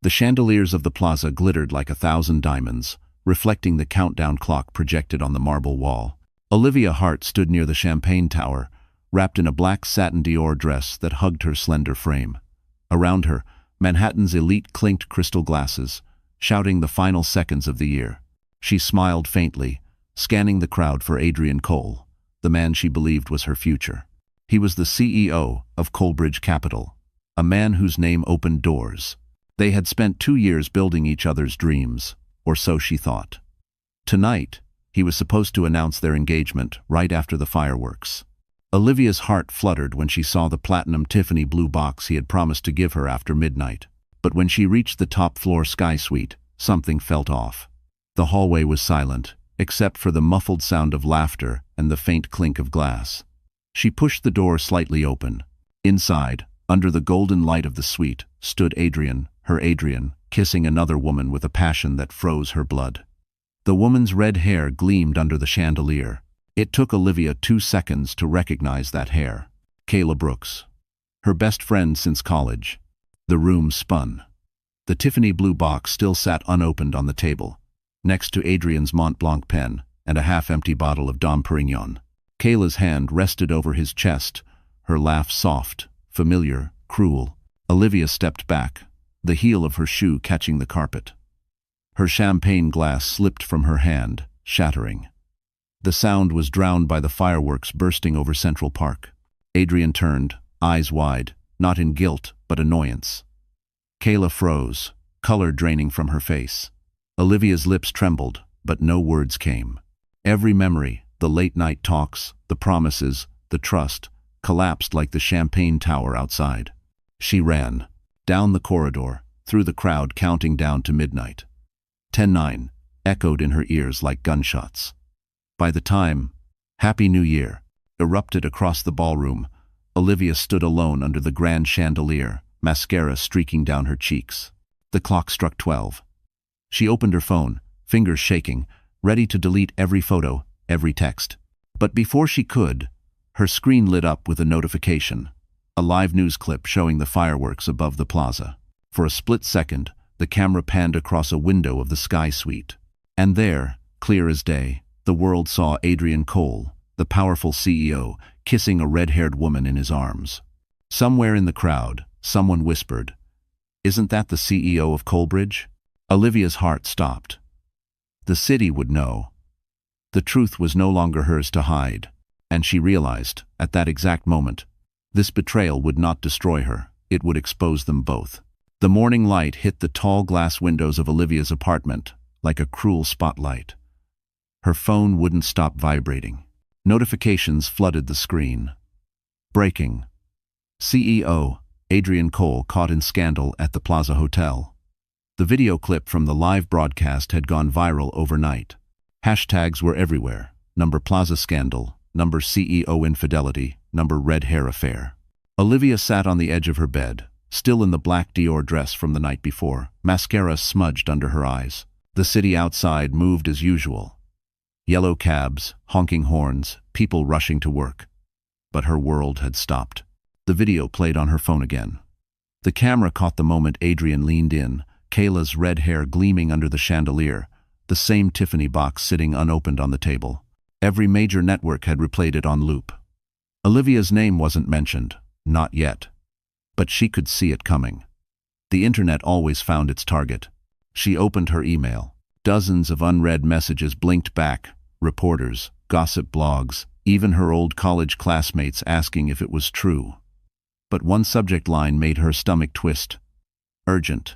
The chandeliers of the plaza glittered like 1,000 diamonds, reflecting the countdown clock projected on the marble wall. Olivia Hart stood near the champagne tower, wrapped in a black satin Dior dress that hugged her slender frame. Around her, Manhattan's elite clinked crystal glasses, shouting the final seconds of the year. She smiled faintly, scanning the crowd for Adrian Cole, the man she believed was her future. He was the CEO of Coalbridge Capital, a man whose name opened doors. They had spent 2 years building each other's dreams, or so she thought. Tonight, he was supposed to announce their engagement right after the fireworks. Olivia's heart fluttered when she saw the platinum Tiffany blue box he had promised to give her after midnight. But when she reached the top-floor sky suite, something felt off. The hallway was silent, except for the muffled sound of laughter and the faint clink of glass. She pushed the door slightly open. Inside, under the golden light of the suite, stood Adrian, her Adrian, kissing another woman with a passion that froze her blood. The woman's red hair gleamed under the chandelier. It took Olivia 2 seconds to recognize that hair. Kayla Brooks. Her best friend since college. The room spun. The Tiffany blue box still sat unopened on the table, next to Adrian's Mont Blanc pen and a half-empty bottle of Dom Perignon. Kayla's hand rested over his chest, her laugh soft, familiar, cruel. Olivia stepped back, the heel of her shoe catching the carpet. Her champagne glass slipped from her hand, shattering. The sound was drowned by the fireworks bursting over Central Park. Adrian turned, eyes wide, not in guilt, but annoyance. Kayla froze, color draining from her face. Olivia's lips trembled, but no words came. Every memory, the late-night talks, the promises, the trust, collapsed like the champagne tower outside. She ran, down the corridor, through the crowd counting down to midnight. 10-9 echoed in her ears like gunshots. By the time "Happy New Year" erupted across the ballroom, Olivia stood alone under the grand chandelier, mascara streaking down her cheeks. The clock struck 12. She opened her phone, fingers shaking, ready to delete every photo, every text. But before she could, her screen lit up with a notification, a live news clip showing the fireworks above the plaza. For a split second, the camera panned across a window of the Sky Suite. And there, clear as day, the world saw Adrian Cole, the powerful CEO, kissing a red-haired woman in his arms. Somewhere in the crowd, someone whispered, "Isn't that the CEO of Coalbridge?" Olivia's heart stopped. The city would know. The truth was no longer hers to hide, and she realized, at that exact moment, this betrayal would not destroy her, it would expose them both. The morning light hit the tall glass windows of Olivia's apartment like a cruel spotlight. Her phone wouldn't stop vibrating. Notifications flooded the screen. Breaking. CEO Adrian Cole caught in scandal at the Plaza Hotel. The video clip from the live broadcast had gone viral overnight. Hashtags were everywhere. Number Plaza scandal, number CEO infidelity, number red hair affair. Olivia sat on the edge of her bed, still in the black Dior dress from the night before, mascara smudged under her eyes. The city outside moved as usual. Yellow cabs, honking horns, people rushing to work. But her world had stopped. The video played on her phone again. The camera caught the moment Adrian leaned in, Kayla's red hair gleaming under the chandelier, the same Tiffany box sitting unopened on the table. Every major network had replayed it on loop. Olivia's name wasn't mentioned, not yet. But she could see it coming. The internet always found its target. She opened her email. Dozens of unread messages blinked back, reporters, gossip blogs, even her old college classmates asking if it was true. But one subject line made her stomach twist. Urgent.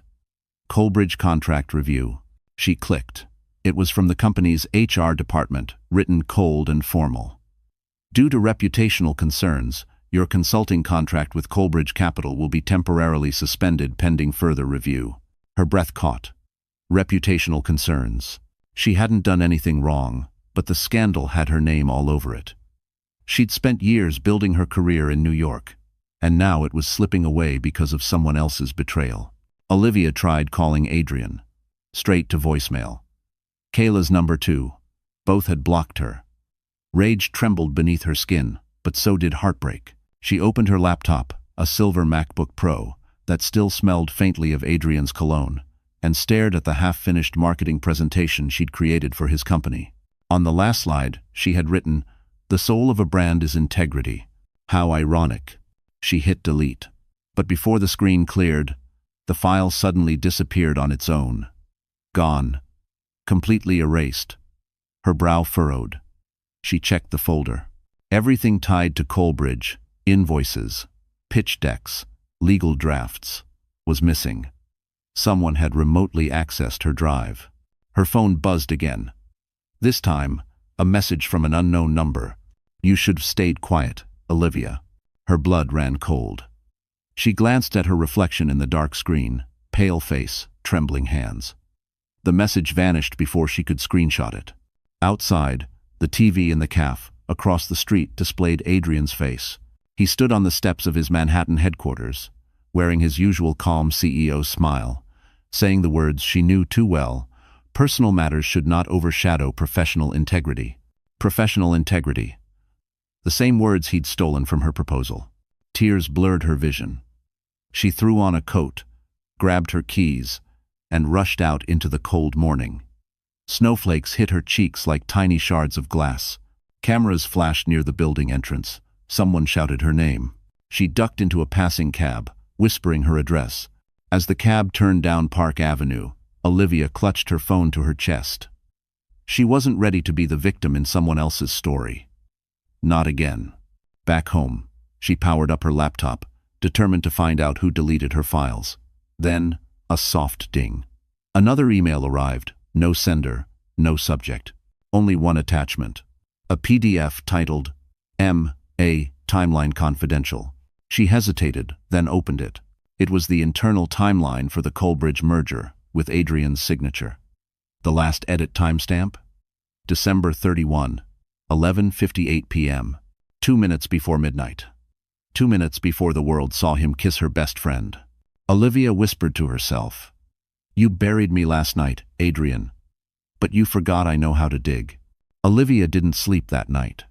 Coalbridge contract review. She clicked. It was from the company's HR department, written cold and formal. Due to reputational concerns, your consulting contract with Coalbridge Capital will be temporarily suspended pending further review. Her breath caught. Reputational concerns. She hadn't done anything wrong, but the scandal had her name all over it. She'd spent years building her career in New York, and now it was slipping away because of someone else's betrayal. Olivia tried calling Adrian. Straight to voicemail. Kayla's number too. Both had blocked her. Rage trembled beneath her skin, but so did heartbreak. She opened her laptop, a silver MacBook Pro, that still smelled faintly of Adrian's cologne, and stared at the half-finished marketing presentation she'd created for his company. On the last slide, she had written, "The soul of a brand is integrity." How ironic. She hit delete. But before the screen cleared, the file suddenly disappeared on its own. Gone. Completely erased. Her brow furrowed. She checked the folder. Everything tied to Coalbridge, invoices, pitch decks, legal drafts, was missing. Someone had remotely accessed her drive. Her phone buzzed again. This time, a message from an unknown number. "You should have stayed quiet, Olivia." Her blood ran cold. She glanced at her reflection in the dark screen, pale face, trembling hands. The message vanished before she could screenshot it. Outside, the TV in the cafe, across the street, displayed Adrian's face. He stood on the steps of his Manhattan headquarters, wearing his usual calm CEO smile, saying the words she knew too well: personal matters should not overshadow professional integrity. Professional integrity. The same words he'd stolen from her proposal. Tears blurred her vision. She threw on a coat, grabbed her keys, and rushed out into the cold morning. Snowflakes hit her cheeks like tiny shards of glass. Cameras flashed near the building entrance. Someone shouted her name. She ducked into a passing cab, whispering her address. As the cab turned down Park Avenue, Olivia clutched her phone to her chest. She wasn't ready to be the victim in someone else's story. Not again. Back home, she powered up her laptop, determined to find out who deleted her files. Then, a soft ding. Another email arrived. No sender, no subject. Only one attachment. A PDF titled M.A. Timeline Confidential. She hesitated, then opened it. It was the internal timeline for the Coalbridge merger, with Adrian's signature. The last edit timestamp? December 31, 11:58 p.m. 2 minutes before midnight. 2 minutes before the world saw him kiss her best friend. Olivia whispered to herself, "You buried me last night, Adrian. But you forgot I know how to dig." Olivia didn't sleep that night.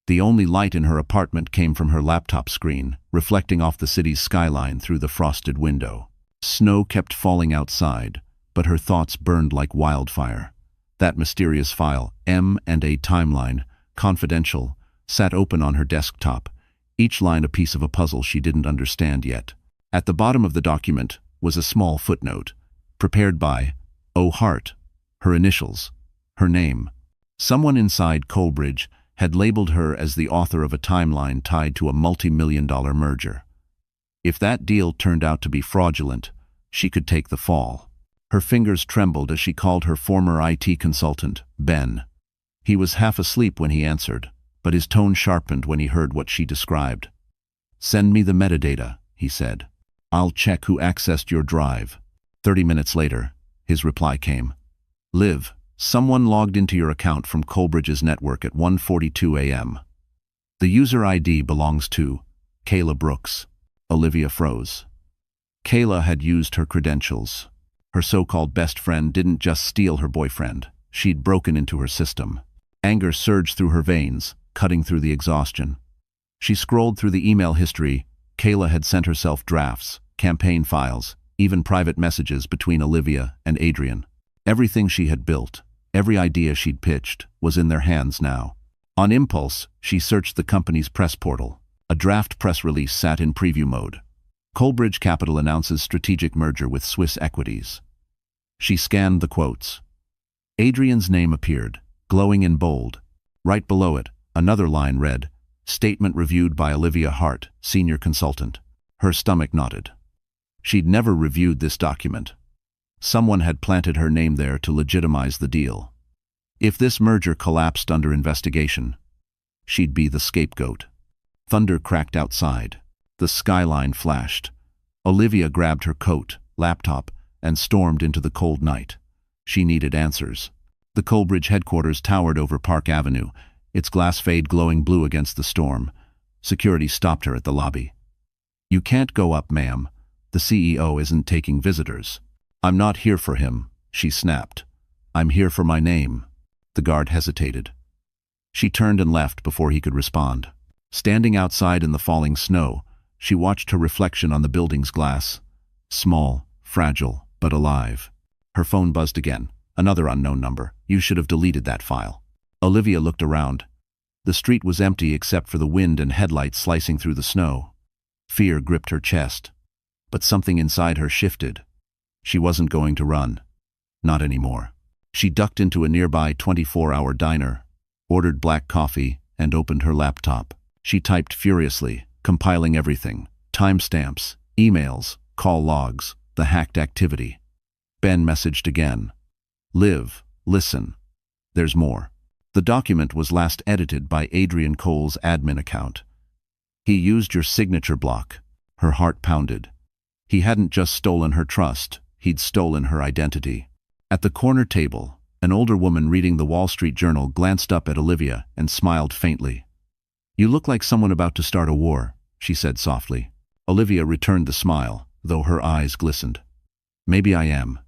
The only light in her apartment came from her laptop screen, reflecting off the city's skyline through the frosted window. Snow kept falling outside, but her thoughts burned like wildfire. That mysterious file, M&A Timeline, Confidential, sat open on her desktop, each line a piece of a puzzle she didn't understand yet. At the bottom of the document was a small footnote, prepared by O. Hart, her initials, her name. Someone inside Coalbridge had labeled her as the author of a timeline tied to a multi-million-dollar merger. If that deal turned out to be fraudulent, she could take the fall. Her fingers trembled as she called her former IT consultant, Ben. He was half asleep when he answered, but his tone sharpened when he heard what she described. "Send me the metadata," he said. "I'll check who accessed your drive." 30 minutes later, his reply came. "Liv, someone logged into your account from Coalbridge's network at 1:42 a.m. The user ID belongs to Kayla Brooks." Olivia froze. Kayla had used her credentials. Her so-called best friend didn't just steal her boyfriend. She'd broken into her system. Anger surged through her veins, cutting through the exhaustion. She scrolled through the email history. Kayla had sent herself drafts, campaign files, even private messages between Olivia and Adrian. Everything she had built, every idea she'd pitched, was in their hands now. On impulse, she searched the company's press portal. A draft press release sat in preview mode. Coalbridge Capital announces strategic merger with Swiss Equities. She scanned the quotes. Adrian's name appeared, glowing in bold. Right below it, another line read, "Statement reviewed by Olivia Hart, senior consultant." Her stomach knotted. She'd never reviewed this document. Someone had planted her name there to legitimize the deal. If this merger collapsed under investigation, she'd be the scapegoat. Thunder cracked outside. The skyline flashed. Olivia grabbed her coat, laptop, and stormed into the cold night. She needed answers. The Coalbridge headquarters towered over Park Avenue, its glass fade glowing blue against the storm. Security stopped her at the lobby. "You can't go up, ma'am. The CEO isn't taking visitors." "I'm not here for him," she snapped. "I'm here for my name." The guard hesitated. She turned and left before he could respond. Standing outside in the falling snow, she watched her reflection on the building's glass. Small, fragile, but alive. Her phone buzzed again. Another unknown number. You should have deleted that file. Olivia looked around. The street was empty except for the wind and headlights slicing through the snow. Fear gripped her chest. But something inside her shifted. She wasn't going to run. Not anymore. She ducked into a nearby 24-hour diner, ordered black coffee, and opened her laptop. She typed furiously, compiling everything. Timestamps, emails, call logs, the hacked activity. Ben messaged again. Liv, listen. There's more. The document was last edited by Adrian Cole's admin account. He used your signature block. Her heart pounded. He hadn't just stolen her trust, he'd stolen her identity. At the corner table, an older woman reading the Wall Street Journal glanced up at Olivia and smiled faintly. You look like someone about to start a war, she said softly. Olivia returned the smile, though her eyes glistened. Maybe I am.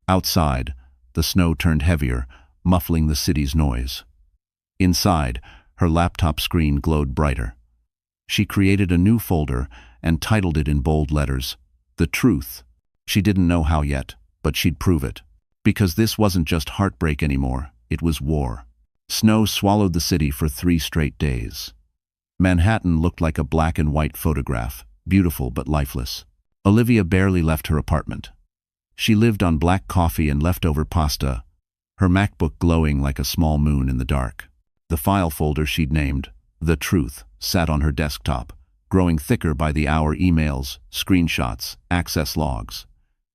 Outside, the snow turned heavier, muffling the city's noise. Inside, her laptop screen glowed brighter. She created a new folder and titled it in bold letters, The Truth. She didn't know how yet, but she'd prove it. Because this wasn't just heartbreak anymore, it was war. Snow swallowed the city for 3 straight days. Manhattan looked like a black and white photograph, beautiful but lifeless. Olivia barely left her apartment. She lived on black coffee and leftover pasta, her MacBook glowing like a small moon in the dark. The file folder she'd named The Truth sat on her desktop, growing thicker by the hour. Emails, screenshots, access logs.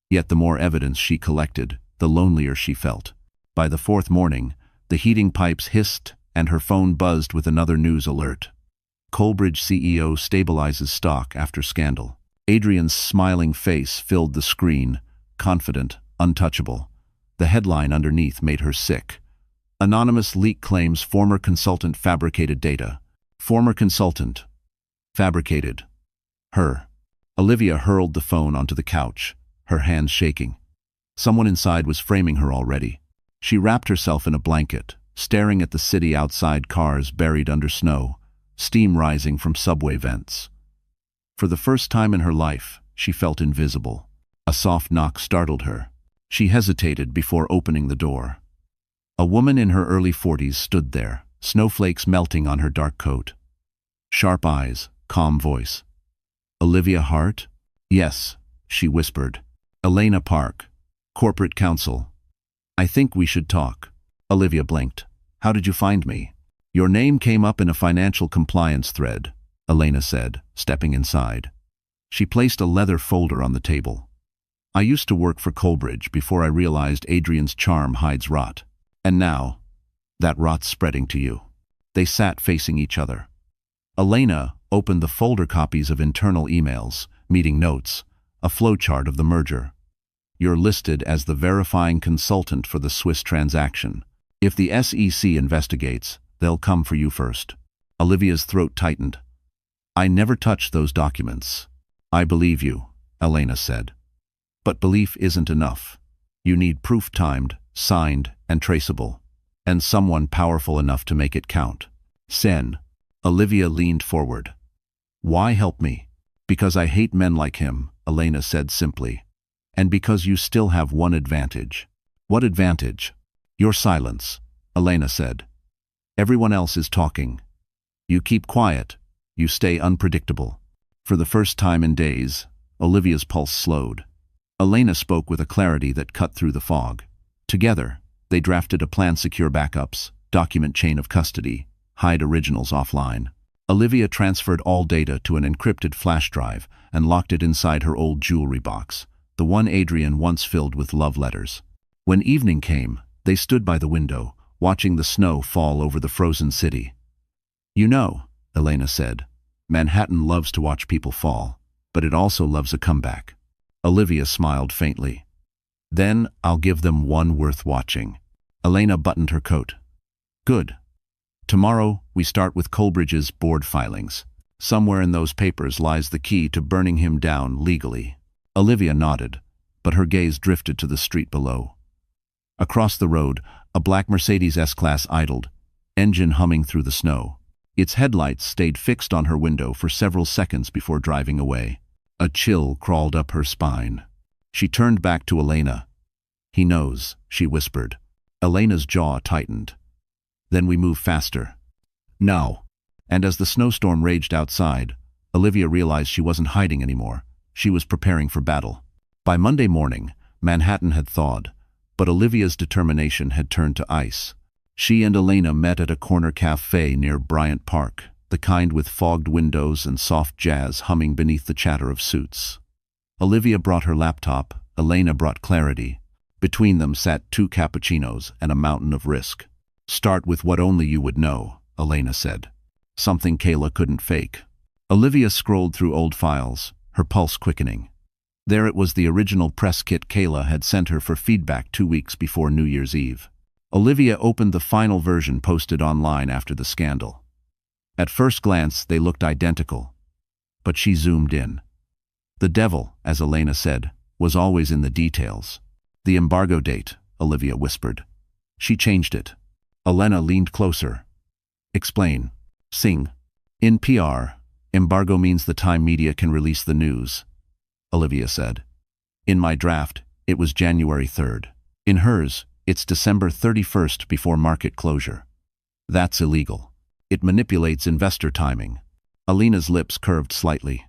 Yet the more evidence she collected, the lonelier she felt. By the 4th morning, the heating pipes hissed and her phone buzzed with another news alert. Colbridge CEO stabilizes stock after scandal. Adrian's smiling face filled the screen, confident, untouchable. The headline underneath made her sick. Anonymous leak claims former consultant fabricated data. Former consultant. Fabricated. Her. Olivia hurled the phone onto the couch, her hands shaking. Someone inside was framing her already. She wrapped herself in a blanket, staring at the city outside, cars buried under snow, steam rising from subway vents. For the first time in her life, she felt invisible. A soft knock startled her. She hesitated before opening the door. A woman in her early 40s stood there, snowflakes melting on her dark coat. Sharp eyes, calm voice. Olivia Hart? Yes, she whispered. Elena Park, corporate counsel. I think we should talk. Olivia blinked. How did you find me? Your name came up in a financial compliance thread, Elena said, stepping inside. She placed a leather folder on the table. I used to work for Colbridge before I realized Adrian's charm hides rot. And now, that rot's spreading to you. They sat facing each other. Elena opened the folder copies of internal emails, meeting notes, a flowchart of the merger. You're listed as the verifying consultant for the Swiss transaction. If the SEC investigates, they'll come for you first. Olivia's throat tightened. I never touched those documents. I believe you, Elena said. But belief isn't enough. You need proof timed, signed, and traceable. And someone powerful enough to make it count. Sen. Olivia leaned forward. Why help me? Because I hate men like him, Elena said simply. And because you still have one advantage. What advantage? Your silence, Elena said. Everyone else is talking. You keep quiet. You stay unpredictable. For the first time in days, Olivia's pulse slowed. Elena spoke with a clarity that cut through the fog. Together, they drafted a plan: secure backups, document chain of custody, hide originals offline. Olivia transferred all data to an encrypted flash drive and locked it inside her old jewelry box, the one Adrian once filled with love letters. When evening came, they stood by the window, watching the snow fall over the frozen city. You know, Elena said, Manhattan loves to watch people fall, but it also loves a comeback. Olivia smiled faintly. Then I'll give them one worth watching. Elena buttoned her coat. Good. Tomorrow, we start with Colbridge's board filings. Somewhere in those papers lies the key to burning him down legally. Olivia nodded, but her gaze drifted to the street below. Across the road, a black Mercedes S-Class idled, engine humming through the snow. Its headlights stayed fixed on her window for several seconds before driving away. A chill crawled up her spine. She turned back to Elena. "He knows," she whispered. Elena's jaw tightened. "Then we move faster." "No." And as the snowstorm raged outside, Olivia realized she wasn't hiding anymore. She was preparing for battle. By Monday morning, Manhattan had thawed, but Olivia's determination had turned to ice. She and Elena met at a corner cafe near Bryant Park, the kind with fogged windows and soft jazz humming beneath the chatter of suits. Olivia brought her laptop, Elena brought clarity. Between them sat 2 cappuccinos and a mountain of risk. "Start with what only you would know," Elena said. Something Kayla couldn't fake. Olivia scrolled through old files, her pulse quickening. There it was, the original press kit Kayla had sent her for feedback 2 weeks before New Year's Eve. Olivia opened the final version posted online after the scandal. At first glance, they looked identical. But she zoomed in. The devil, as Elena said, was always in the details. "The embargo date," Olivia whispered. "She changed it." Elena leaned closer. "Explain." "Sing." "In PR, embargo means the time media can release the news," Olivia said. "In my draft, it was January 3rd. In hers, it's December 31st before market closure. That's illegal. It manipulates investor timing." Elena's lips curved slightly.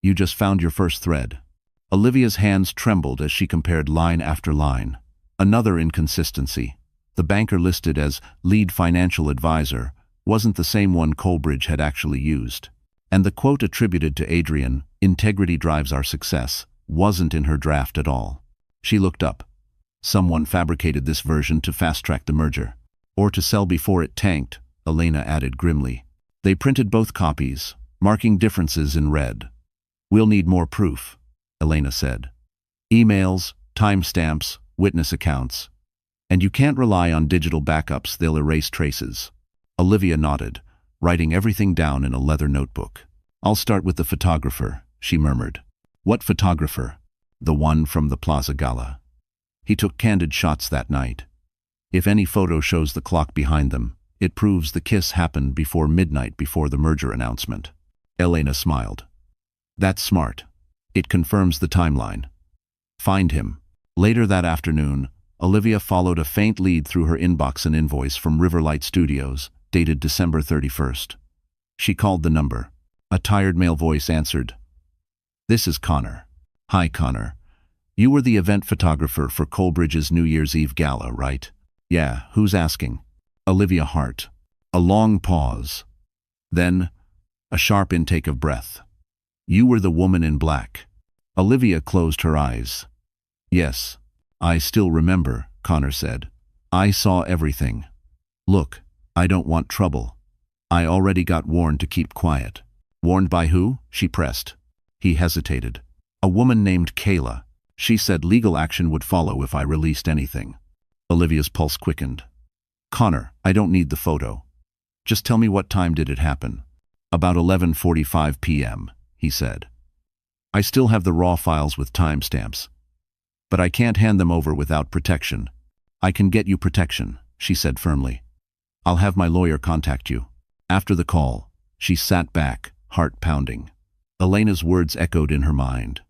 "You just found your first thread." Olivia's hands trembled as she compared line after line. Another inconsistency. The banker listed as lead financial advisor wasn't the same one Colbridge had actually used. And the quote attributed to Adrian, "Integrity drives our success," wasn't in her draft at all. She looked up. Someone fabricated this version to fast-track the merger. Or to sell before it tanked, Elena added grimly. They printed both copies, marking differences in red. "We'll need more proof," Elena said. "Emails, timestamps, witness accounts. And you can't rely on digital backups, they'll erase traces." Olivia nodded, writing everything down in a leather notebook. "I'll start with the photographer," she murmured. "What photographer?" "The one from the Plaza Gala. He took candid shots that night. If any photo shows the clock behind them, it proves the kiss happened before midnight before the merger announcement." Elena smiled. "That's smart. It confirms the timeline. Find him." Later that afternoon, Olivia followed a faint lead through her inbox, an invoice from Riverlight Studios, dated December 31st. She called the number. A tired male voice answered. "This is Connor." "Hi, Connor. You were the event photographer for Colbridge's New Year's Eve gala, right?" "Yeah, who's asking?" "Olivia Hart." A long pause. Then, a sharp intake of breath. "You were the woman in black." Olivia closed her eyes. "Yes, I still remember," Connor said. "I saw everything. Look, I don't want trouble. I already got warned to keep quiet." "Warned by who?" she pressed. He hesitated. "A woman named Kayla. She said legal action would follow if I released anything." Olivia's pulse quickened. "Connor, I don't need the photo. Just tell me, what time did it happen?" "About 11:45 p.m., he said. "I still have the raw files with timestamps. But I can't hand them over without protection." "I can get you protection," she said firmly. "I'll have my lawyer contact you." After the call, she sat back, heart pounding. Elena's words echoed in her mind,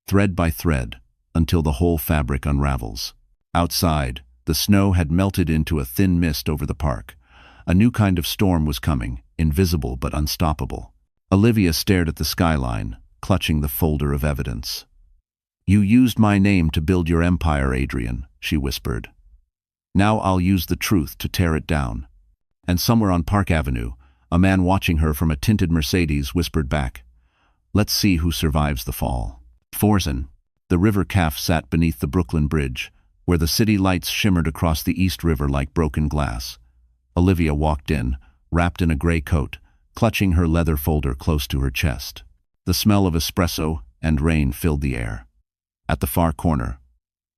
thread by thread, until the whole fabric unravels. Outside, the snow had melted into a thin mist over the park. A new kind of storm was coming, invisible but unstoppable. Olivia stared at the skyline, clutching the folder of evidence. "You used my name to build your empire, Adrian," she whispered. "Now I'll use the truth to tear it down." And somewhere on Park Avenue, a man watching her from a tinted Mercedes whispered back, "Let's see who survives the fall." Forzen, the river calf, sat beneath the Brooklyn Bridge, where the city lights shimmered across the East River like broken glass. Olivia walked in, wrapped in a gray coat, clutching her leather folder close to her chest. The smell of espresso and rain filled the air. At the far corner,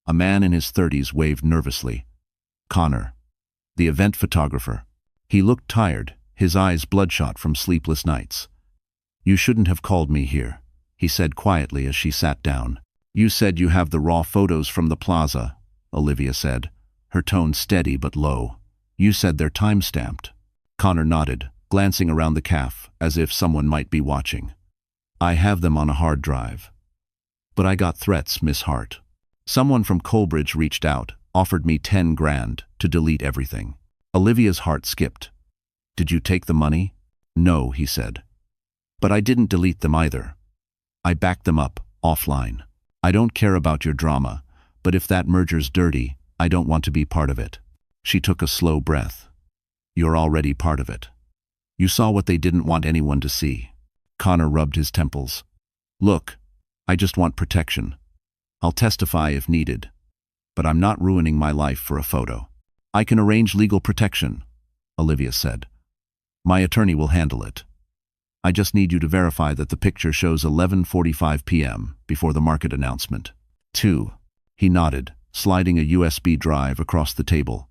a man in his 30s waved nervously. Connor, the event photographer. He looked tired, his eyes bloodshot from sleepless nights. "You shouldn't have called me here," he said quietly as she sat down. "You said you have the raw photos from the plaza," Olivia said, her tone steady but low. "You said they're time-stamped." Connor nodded, glancing around the caf, as if someone might be watching. "I have them on a hard drive. But I got threats, Miss Hart. Someone from Coalbridge reached out, offered me 10 grand to delete everything. Olivia's heart skipped. Did you take the money? No, he said. But I didn't delete them either. I backed them up, offline. I don't care about your drama, but if that merger's dirty, I don't want to be part of it. She took a slow breath. You're already part of it. You saw what they didn't want anyone to see. Connor rubbed his temples. Look, I just want protection. I'll testify if needed. But I'm not ruining my life for a photo. I can arrange legal protection, Olivia said. My attorney will handle it. I just need you to verify that the picture shows 11:45 p.m. before the market announcement. 2. He nodded, sliding a USB drive across the table.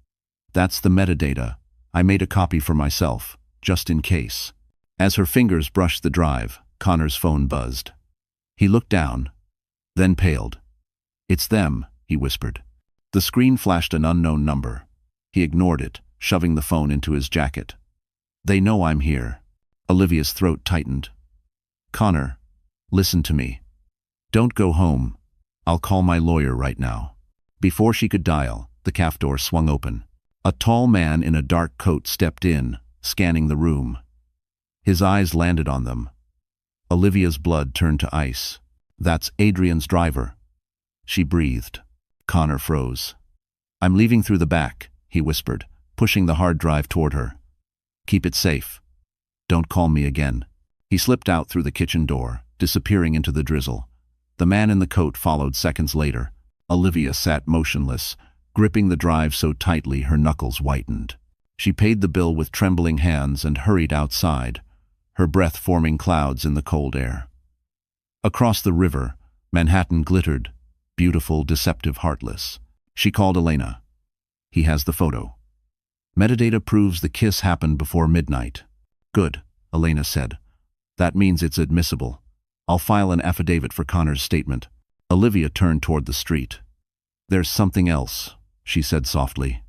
That's the metadata. I made a copy for myself, just in case. As her fingers brushed the drive, Connor's phone buzzed. He looked down, then paled. It's them, he whispered. The screen flashed an unknown number. He ignored it, shoving the phone into his jacket. They know I'm here. Olivia's throat tightened. Connor, listen to me. Don't go home. I'll call my lawyer right now. Before she could dial, the caf door swung open. A tall man in a dark coat stepped in, scanning the room. His eyes landed on them. Olivia's blood turned to ice. That's Adrian's driver. She breathed. Connor froze. I'm leaving through the back, he whispered, pushing the hard drive toward her. Keep it safe. Don't call me again. He slipped out through the kitchen door, disappearing into the drizzle. The man in the coat followed seconds later. Olivia sat motionless, gripping the drive so tightly her knuckles whitened. She paid the bill with trembling hands and hurried outside, her breath forming clouds in the cold air. Across the river, Manhattan glittered, beautiful, deceptive, heartless. She called Elena. He has the photo. Metadata proves the kiss happened before midnight. Good, Elena said. That means it's admissible. I'll file an affidavit for Connor's statement. Olivia turned toward the street. There's something else, she said softly.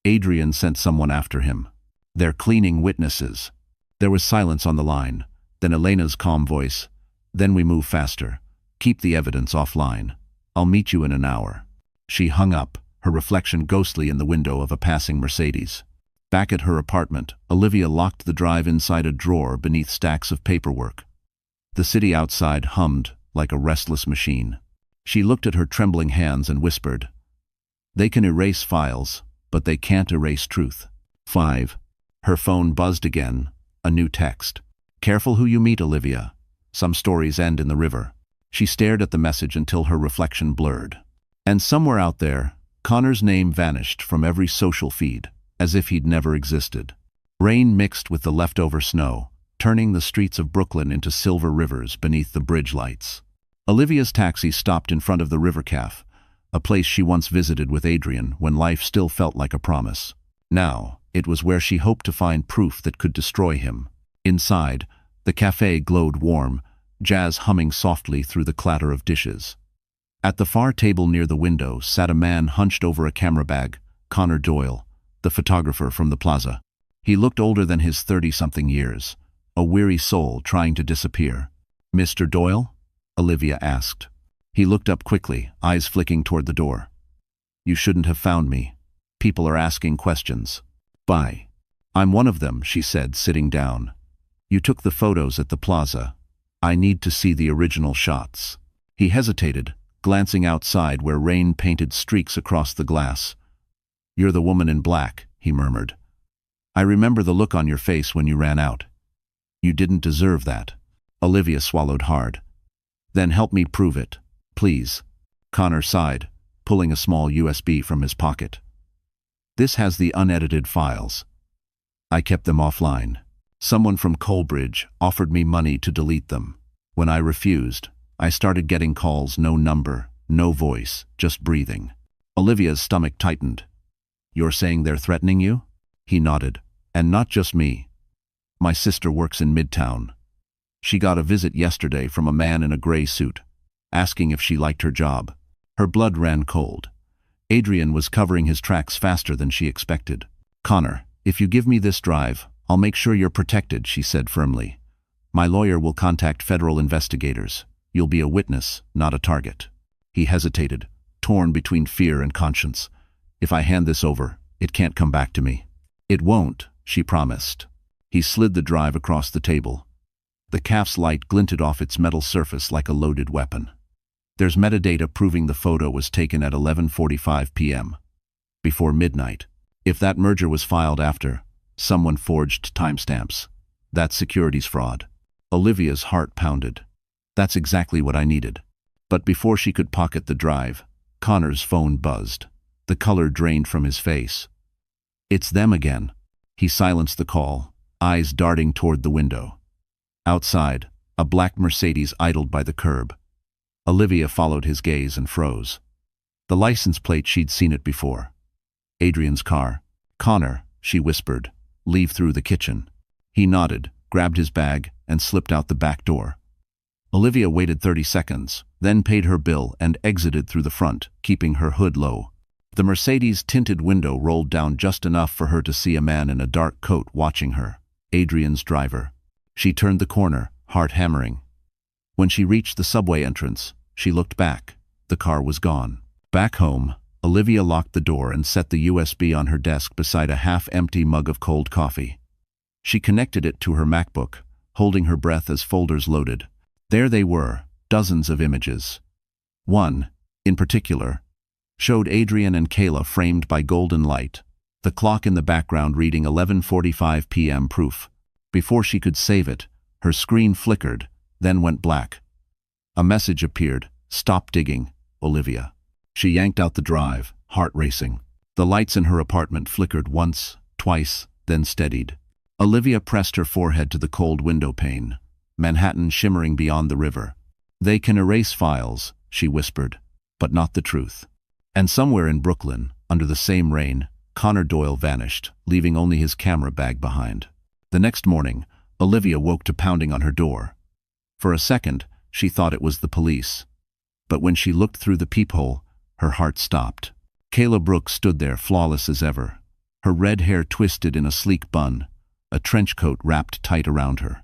Adrian sent someone after him. They're cleaning witnesses. There was silence on the line, then Elena's calm voice. Then we move faster. Keep the evidence offline. I'll meet you in an hour. She hung up, her reflection ghostly in the window of a passing Mercedes. Back at her apartment, Olivia locked the drive inside a drawer beneath stacks of paperwork. The city outside hummed like a restless machine. She looked at her trembling hands and whispered, They can erase files, but they can't erase truth. 5. Her phone buzzed again, a new text. Careful who you meet, Olivia. Some stories end in the river. She stared at the message until her reflection blurred. And somewhere out there, Connor's name vanished from every social feed, as if he'd never existed. Rain mixed with the leftover snow, turning the streets of Brooklyn into silver rivers beneath the bridge lights. Olivia's taxi stopped in front of the River Cafe, a place she once visited with Adrian when life still felt like a promise. Now, it was where she hoped to find proof that could destroy him. Inside, the cafe glowed warm, jazz humming softly through the clatter of dishes. At the far table near the window sat a man hunched over a camera bag, Connor Doyle, the photographer from the plaza. He looked older than his 30-something years, a weary soul trying to disappear. Mr. Doyle? Olivia asked. He looked up quickly, eyes flicking toward the door. You shouldn't have found me. People are asking questions. Bye. I'm one of them, she said, sitting down. You took the photos at the plaza. I need to see the original shots. He hesitated, glancing outside where rain painted streaks across the glass. You're the woman in black, he murmured. I remember the look on your face when you ran out. You didn't deserve that. Olivia swallowed hard. Then help me prove it, please. Connor sighed, pulling a small USB from his pocket. This has the unedited files. I kept them offline. Someone from Coalbridge offered me money to delete them. When I refused, I started getting calls, no number, no voice, just breathing. Olivia's stomach tightened. You're saying they're threatening you? He nodded. And not just me. My sister works in Midtown. She got a visit yesterday from a man in a gray suit, asking if she liked her job. Her blood ran cold. Adrian was covering his tracks faster than she expected. Connor, if you give me this drive, I'll make sure you're protected, she said firmly. My lawyer will contact federal investigators. You'll be a witness, not a target. He hesitated, torn between fear and conscience. If I hand this over, it can't come back to me. It won't, she promised. He slid the drive across the table. The calf's light glinted off its metal surface like a loaded weapon. There's metadata proving the photo was taken at 11:45 p.m. before midnight. If that merger was filed after, someone forged timestamps. That's securities fraud. Olivia's heart pounded. That's exactly what I needed. But before she could pocket the drive, Connor's phone buzzed. The color drained from his face. It's them again. He silenced the call, eyes darting toward the window. Outside, a black Mercedes idled by the curb. Olivia followed his gaze and froze. The license plate, she'd seen it before. Adrian's car. Connor, she whispered, leave through the kitchen. He nodded, grabbed his bag, and slipped out the back door. Olivia waited 30 seconds, then paid her bill and exited through the front, keeping her hood low. The Mercedes' tinted window rolled down just enough for her to see a man in a dark coat watching her. Adrian's driver. She turned the corner, heart hammering. When she reached the subway entrance, she looked back. The car was gone. Back home, Olivia locked the door and set the USB on her desk beside a half-empty mug of cold coffee. She connected it to her MacBook, holding her breath as folders loaded. There they were, dozens of images. One, in particular, showed Adrian and Kayla framed by golden light, the clock in the background reading 11:45 p.m. proof. Before she could save it, her screen flickered, then went black. A message appeared, "Stop digging, Olivia." She yanked out the drive, heart racing. The lights in her apartment flickered once, twice, then steadied. Olivia pressed her forehead to the cold window pane, Manhattan shimmering beyond the river. They can erase files, she whispered, but not the truth. And somewhere in Brooklyn, under the same rain, Connor Doyle vanished, leaving only his camera bag behind. The next morning, Olivia woke to pounding on her door. For a second, she thought it was the police. But when she looked through the peephole, her heart stopped. Kayla Brooks stood there, flawless as ever, her red hair twisted in a sleek bun, a trench coat wrapped tight around her.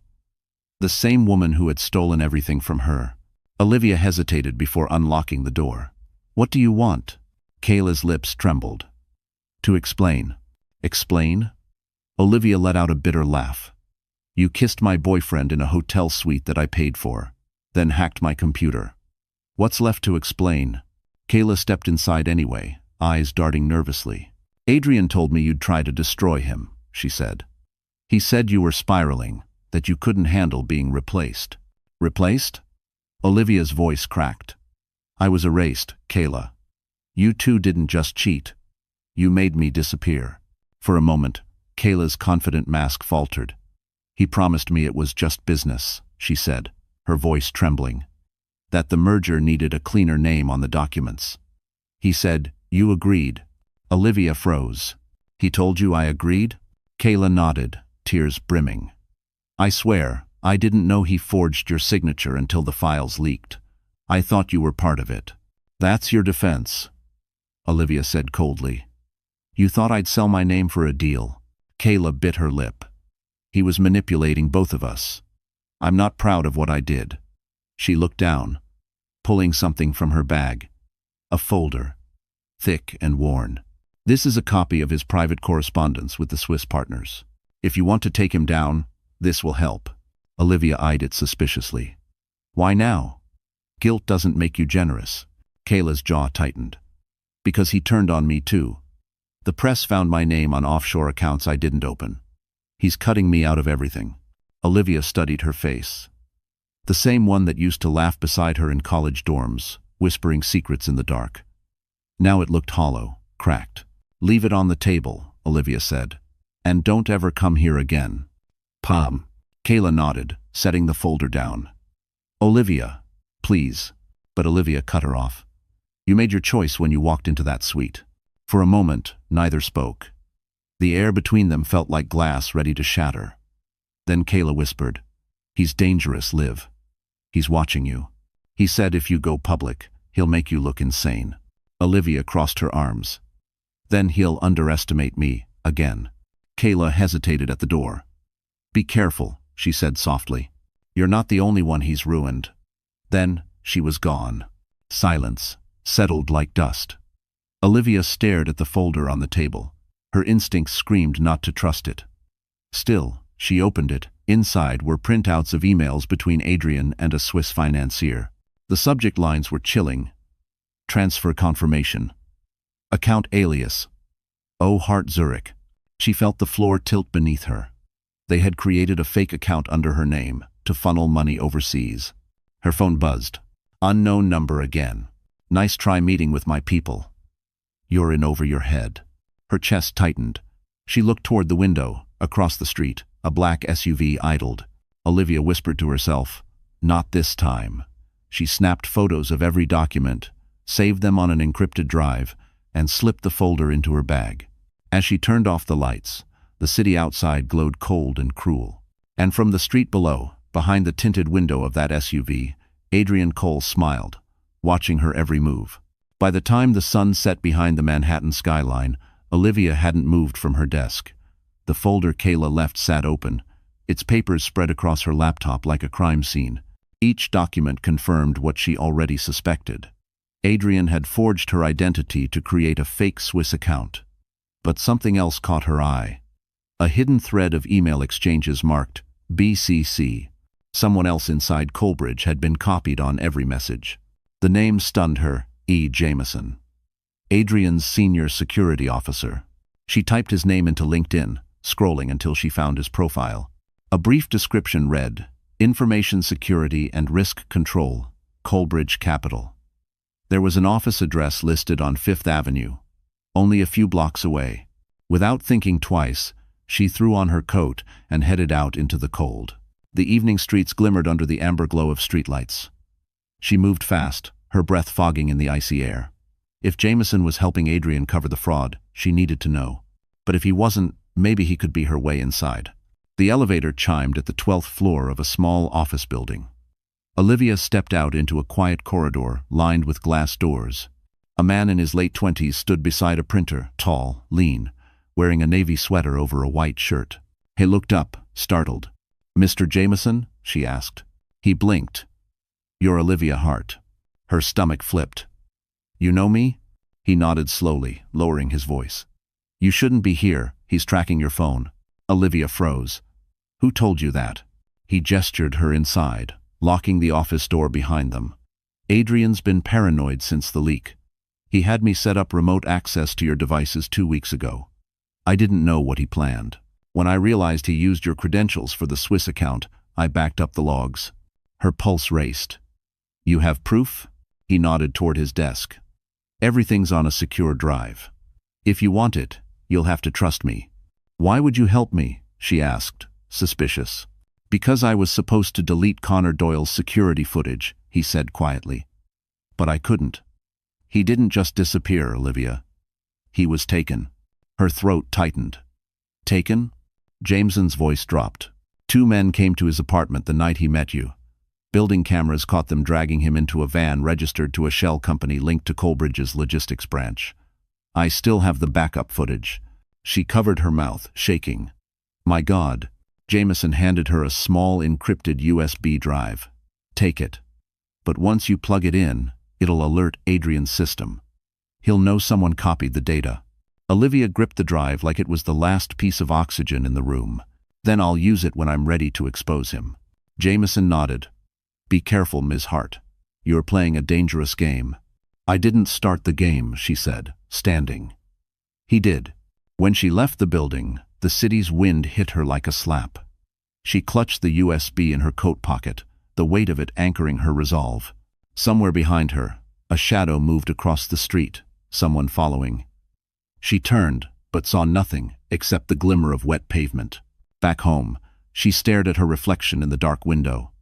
The same woman who had stolen everything from her. Olivia hesitated before unlocking the door. "What do you want?" Kayla's lips trembled. "To explain." "Explain?" Olivia let out a bitter laugh. "You kissed my boyfriend in a hotel suite that I paid for, then hacked my computer. What's left to explain?" Kayla stepped inside anyway, eyes darting nervously. "Adrian told me you'd try to destroy him," she said. "He said you were spiraling, that you couldn't handle being replaced." "Replaced?" Olivia's voice cracked. "I was erased, Kayla. You two didn't just cheat. You made me disappear." For a moment, Kayla's confident mask faltered. "He promised me it was just business," she said, her voice trembling. "That the merger needed a cleaner name on the documents. He said, you agreed." Olivia froze. "He told you I agreed?" Kayla nodded, tears brimming. "I swear, I didn't know he forged your signature until the files leaked. I thought you were part of it." "That's your defense," Olivia said coldly. "You thought I'd sell my name for a deal." Kayla bit her lip. "He was manipulating both of us. I'm not proud of what I did." She looked down, pulling something from her bag. A folder, thick and worn. "This is a copy of his private correspondence with the Swiss partners. If you want to take him down, this will help." Olivia eyed it suspiciously. "Why now?" "Guilt doesn't make you generous." Kayla's jaw tightened. "Because he turned on me too. The press found my name on offshore accounts I didn't open. He's cutting me out of everything." Olivia studied her face. The same one that used to laugh beside her in college dorms, whispering secrets in the dark. Now it looked hollow, cracked. "Leave it on the table," Olivia said. "And don't ever come here again." "Pom." Kayla nodded, setting the folder down. "Olivia, please." But Olivia cut her off. "You made your choice when you walked into that suite." For a moment, neither spoke. The air between them felt like glass ready to shatter. Then Kayla whispered, "He's dangerous, Liv. He's watching you. He said if you go public, he'll make you look insane." Olivia crossed her arms. "Then he'll underestimate me, again." Kayla hesitated at the door. "Be careful," she said softly. "You're not the only one he's ruined." Then she was gone. Silence. settled like dust. Olivia stared at the folder on the table. Her instincts screamed not to trust it. Still, she opened it. Inside were printouts of emails between Adrian and a Swiss financier. The subject lines were chilling. Transfer confirmation. Account alias. O Hart Zurich. She felt the floor tilt beneath her. They had created a fake account under her name to funnel money overseas. Her phone buzzed. Unknown number again. Nice try meeting with my people. You're in over your head. Her chest tightened. She looked toward the window. Across the street, a black SUV idled. Olivia whispered to herself, "Not this time." She snapped photos of every document, saved them on an encrypted drive, and slipped the folder into her bag. As she turned off the lights, the city outside glowed cold and cruel. And from the street below, behind the tinted window of that SUV, Adrian Cole smiled, watching her every move. By the time the sun set behind the Manhattan skyline, Olivia hadn't moved from her desk. The folder Kayla left sat open, its papers spread across her laptop like a crime scene. Each document confirmed what she already suspected. Adrian had forged her identity to create a fake Swiss account. But something else caught her eye. A hidden thread of email exchanges marked BCC. Someone else inside Colbridge had been copied on every message. The name stunned her, E. Jameson. Adrian's senior security officer. She typed his name into LinkedIn, scrolling until she found his profile. A brief description read, Information Security and Risk Control, Colbridge Capital. There was an office address listed on Fifth Avenue, only a few blocks away. Without thinking twice, she threw on her coat and headed out into the cold. The evening streets glimmered under the amber glow of streetlights. She moved fast, her breath fogging in the icy air. If Jameson was helping Adrian cover the fraud, she needed to know. But if he wasn't, maybe he could be her way inside. The elevator chimed at the 12th floor of a small office building. Olivia stepped out into a quiet corridor lined with glass doors. A man in his late 20s stood beside a printer, tall, lean, wearing a navy sweater over a white shirt. He looked up, startled. "Mr. Jameson?" she asked. He blinked. "You're Olivia Hart." Her stomach flipped. "You know me?" He nodded slowly, lowering his voice. "You shouldn't be here. He's tracking your phone." Olivia froze. "Who told you that?" He gestured her inside, locking the office door behind them. "Adrian's been paranoid since the leak. He had me set up remote access to your devices 2 weeks ago. I didn't know what he planned. When I realized he used your credentials for the Swiss account, I backed up the logs." Her pulse raced. "You have proof?" He nodded toward his desk. "Everything's on a secure drive. If you want it, you'll have to trust me." "Why would you help me?" she asked, suspicious. "Because I was supposed to delete Connor Doyle's security footage," he said quietly. "But I couldn't." "He didn't just disappear, Olivia. He was taken." Her throat tightened. "Taken?" Jameson's voice dropped. "2 men came to his apartment the night he met you. Building cameras caught them dragging him into a van registered to a shell company linked to Colbridge's logistics branch. I still have the backup footage." She covered her mouth, shaking. "My God." Jameson handed her a small encrypted USB drive. "Take it. But once you plug it in, it'll alert Adrian's system. He'll know someone copied the data." Olivia gripped the drive like it was the last piece of oxygen in the room. "Then I'll use it when I'm ready to expose him." Jameson nodded. "Be careful, Ms. Hart. You're playing a dangerous game." "I didn't start the game," she said, standing. He did. When she left the building, the city's wind hit her like a slap. She clutched the USB in her coat pocket, the weight of it anchoring her resolve. Somewhere behind her, a shadow moved across the street, someone following. She turned, but saw nothing except the glimmer of wet pavement. Back home, she stared at her reflection in the dark window.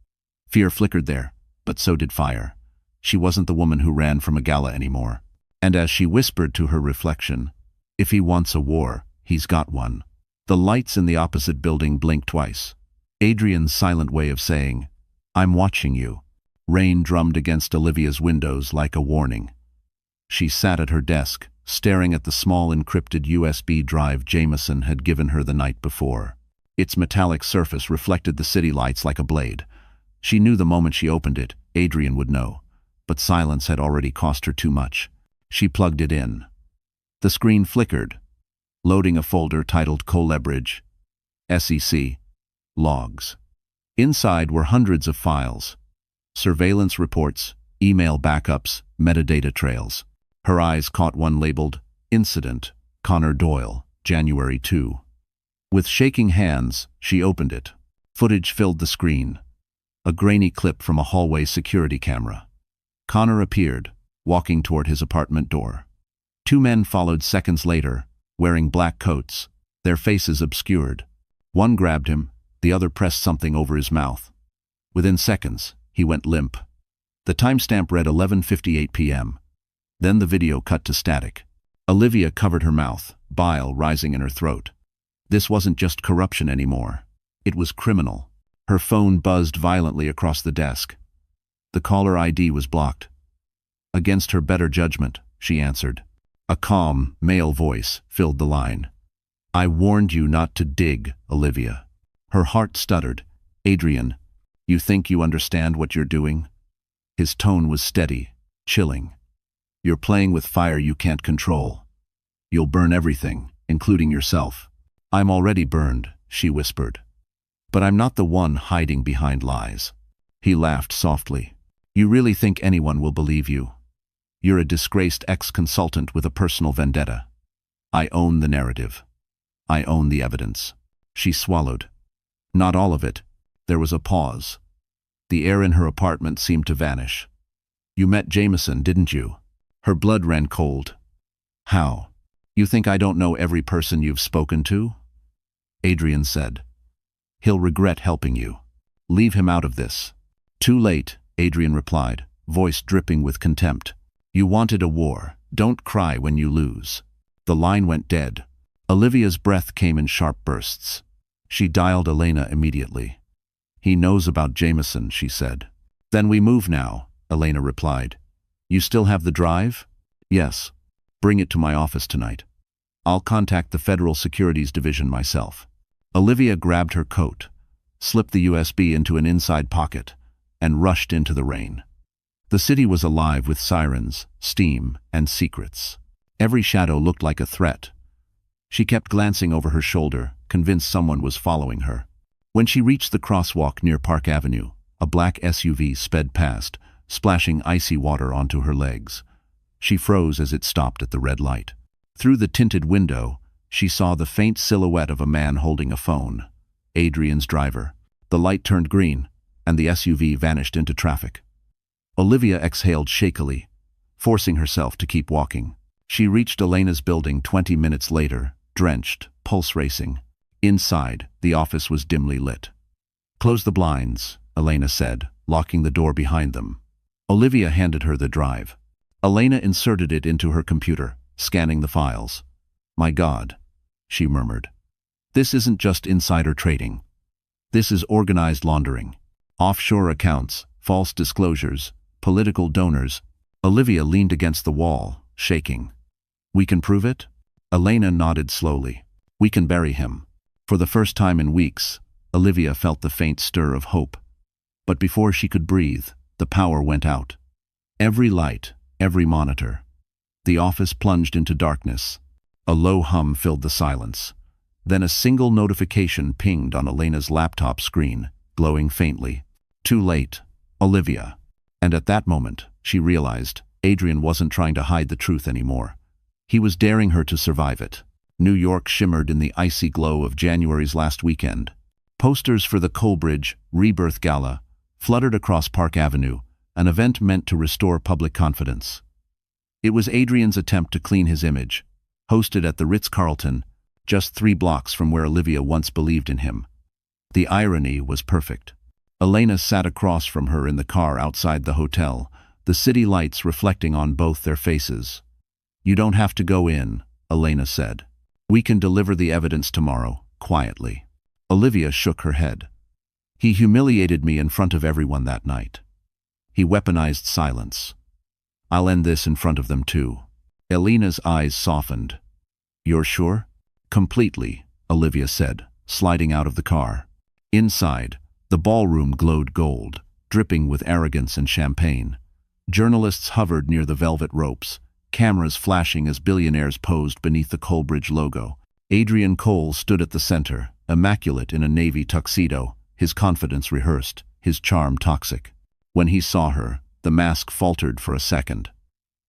Fear flickered there, but so did fire. She wasn't the woman who ran from a gala anymore. And as she whispered to her reflection, "If he wants a war, he's got one." The lights in the opposite building blinked twice. Adrian's silent way of saying, "I'm watching you." Rain drummed against Olivia's windows like a warning. She sat at her desk, staring at the small encrypted USB drive Jameson had given her the night before. Its metallic surface reflected the city lights like a blade. She knew the moment she opened it, Adrian would know. but silence had already cost her too much. She plugged it in. The screen flickered, loading a folder titled Colebridge, SEC, Logs. Inside were hundreds of files, surveillance reports, email backups, metadata trails. Her eyes caught one labeled, Incident, Connor Doyle, January 2. With shaking hands, she opened it. Footage filled the screen. A grainy clip from a hallway security camera. Connor appeared, walking toward his apartment door. Two men followed seconds later, wearing black coats, their faces obscured. One grabbed him, the other pressed something over his mouth. Within seconds, he went limp. The timestamp read 11:58 p.m. Then the video cut to static. Olivia covered her mouth, bile rising in her throat. This wasn't just corruption anymore. It was criminal. Her phone buzzed violently across the desk. The caller ID was blocked. Against her better judgment, she answered. A calm, male voice filled the line. I warned you not to dig, Olivia. Her heart stuttered. Adrian, you think you understand what you're doing? His tone was steady, chilling. You're playing with fire you can't control. You'll burn everything, including yourself. I'm already burned, she whispered. But I'm not the one hiding behind lies. He laughed softly. You really think anyone will believe you? You're a disgraced ex-consultant with a personal vendetta. I own the narrative. I own the evidence. She swallowed. Not all of it. There was a pause. The air in her apartment seemed to vanish. You met Jameson, didn't you? Her blood ran cold. How? You think I don't know every person you've spoken to? Adrian said. He'll regret helping you. Leave him out of this. Too late, Adrian replied, voice dripping with contempt. You wanted a war. Don't cry when you lose. The line went dead. Olivia's breath came in sharp bursts. She dialed Elena immediately. He knows about Jameson, she said. Then we move now, Elena replied. You still have the drive? Yes. Bring it to my office tonight. I'll contact the Federal Securities Division myself. Olivia grabbed her coat, slipped the USB into an inside pocket, and rushed into the rain. The city was alive with sirens, steam, and secrets. Every shadow looked like a threat. She kept glancing over her shoulder, convinced someone was following her. When she reached the crosswalk near Park Avenue, a black SUV sped past, splashing icy water onto her legs. She froze as it stopped at the red light. Through the tinted window, she saw the faint silhouette of a man holding a phone. Adrian's driver. The light turned green, and the SUV vanished into traffic. Olivia exhaled shakily, forcing herself to keep walking. She reached Elena's building 20 minutes later, drenched, pulse racing. Inside, the office was dimly lit. Close the blinds, Elena said, locking the door behind them. Olivia handed her the drive. Elena inserted it into her computer, scanning the files. My God, she murmured. This isn't just insider trading. This is organized laundering. Offshore accounts, false disclosures, political donors. Olivia leaned against the wall, shaking. We can prove it? Elena nodded slowly. We can bury him. For the first time in weeks, Olivia felt the faint stir of hope. But before she could breathe, the power went out. Every light, every monitor. The office plunged into darkness. A low hum filled the silence. Then a single notification pinged on Elena's laptop screen, glowing faintly. Too late, Olivia. And at that moment, she realized Adrian wasn't trying to hide the truth anymore. He was daring her to survive it. New York shimmered in the icy glow of January's last weekend. Posters for the Colebridge Rebirth Gala fluttered across Park Avenue, an event meant to restore public confidence. It was Adrian's attempt to clean his image, hosted at the Ritz-Carlton, just 3 blocks from where Olivia once believed in him. The irony was perfect. Elena sat across from her in the car outside the hotel, the city lights reflecting on both their faces. You don't have to go in, Elena said. We can deliver the evidence tomorrow, quietly. Olivia shook her head. He humiliated me in front of everyone that night. He weaponized silence. I'll end this in front of them too. Elena's eyes softened. You're sure? Completely, Olivia said, sliding out of the car. Inside, the ballroom glowed gold, dripping with arrogance and champagne. Journalists hovered near the velvet ropes, cameras flashing as billionaires posed beneath the Coleridge logo. Adrian Cole stood at the center, immaculate in a navy tuxedo, his confidence rehearsed, his charm toxic. When he saw her, the mask faltered for a second.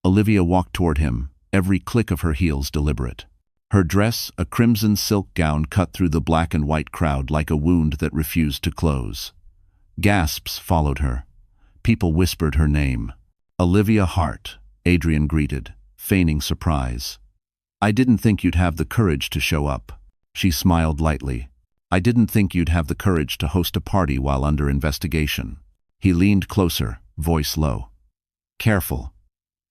Olivia walked toward him, every click of her heels deliberate. Her dress, a crimson silk gown, cut through the black and white crowd like a wound that refused to close. Gasps followed her. People whispered her name. "Olivia Hart," Adrian greeted, feigning surprise. "I didn't think you'd have the courage to show up." She smiled lightly. "I didn't think you'd have the courage to host a party while under investigation." He leaned closer, voice low. "Careful.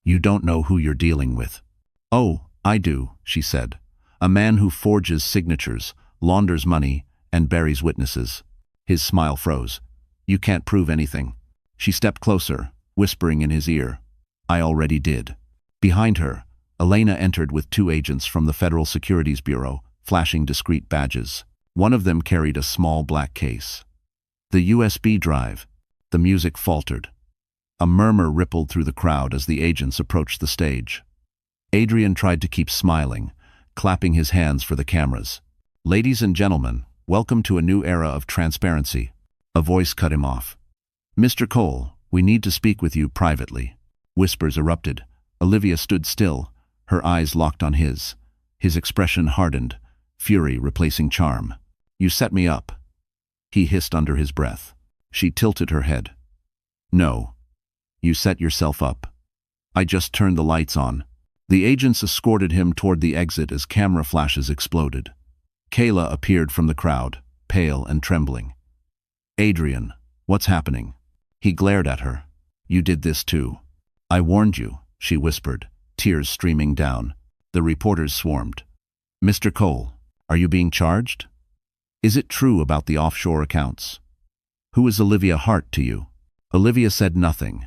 You don't know who you're dealing with." "Oh, I do," she said. "A man who forges signatures, launders money, and buries witnesses." His smile froze. "You can't prove anything." She stepped closer, whispering in his ear. "I already did." Behind her, Elena entered with 2 agents from the Federal Securities Bureau, flashing discreet badges. One of them carried a small black case. "The USB drive." The music faltered. A murmur rippled through the crowd as the agents approached the stage. Adrian tried to keep smiling, clapping his hands for the cameras. "Ladies and gentlemen, welcome to a new era of transparency." A voice cut him off. "Mr. Cole, we need to speak with you privately." Whispers erupted. Olivia stood still, her eyes locked on his. His expression hardened, fury replacing charm. "You set me up," he hissed under his breath. She tilted her head. "No. You set yourself up. I just turned the lights on." The agents escorted him toward the exit as camera flashes exploded. Kayla appeared from the crowd, pale and trembling. "Adrian, what's happening?" He glared at her. "You did this too." "I warned you," she whispered, tears streaming down. The reporters swarmed. "Mr. Cole, are you being charged? Is it true about the offshore accounts? Who is Olivia Hart to you?" Olivia said nothing.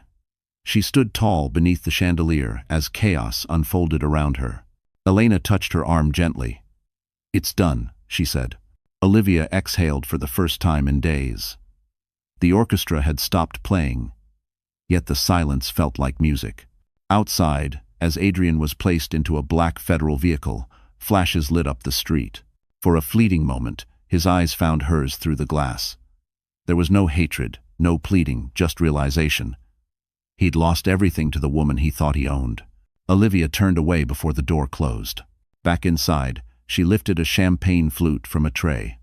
She stood tall beneath the chandelier as chaos unfolded around her. Elena touched her arm gently. "It's done," she said. Olivia exhaled for the first time in days. The orchestra had stopped playing, yet the silence felt like music. Outside, as Adrian was placed into a black federal vehicle, flashes lit up the street. For a fleeting moment, his eyes found hers through the glass. There was no hatred, no pleading, just realization. He'd lost everything to the woman he thought he owned. Olivia turned away before the door closed. Back inside, she lifted a champagne flute from a tray.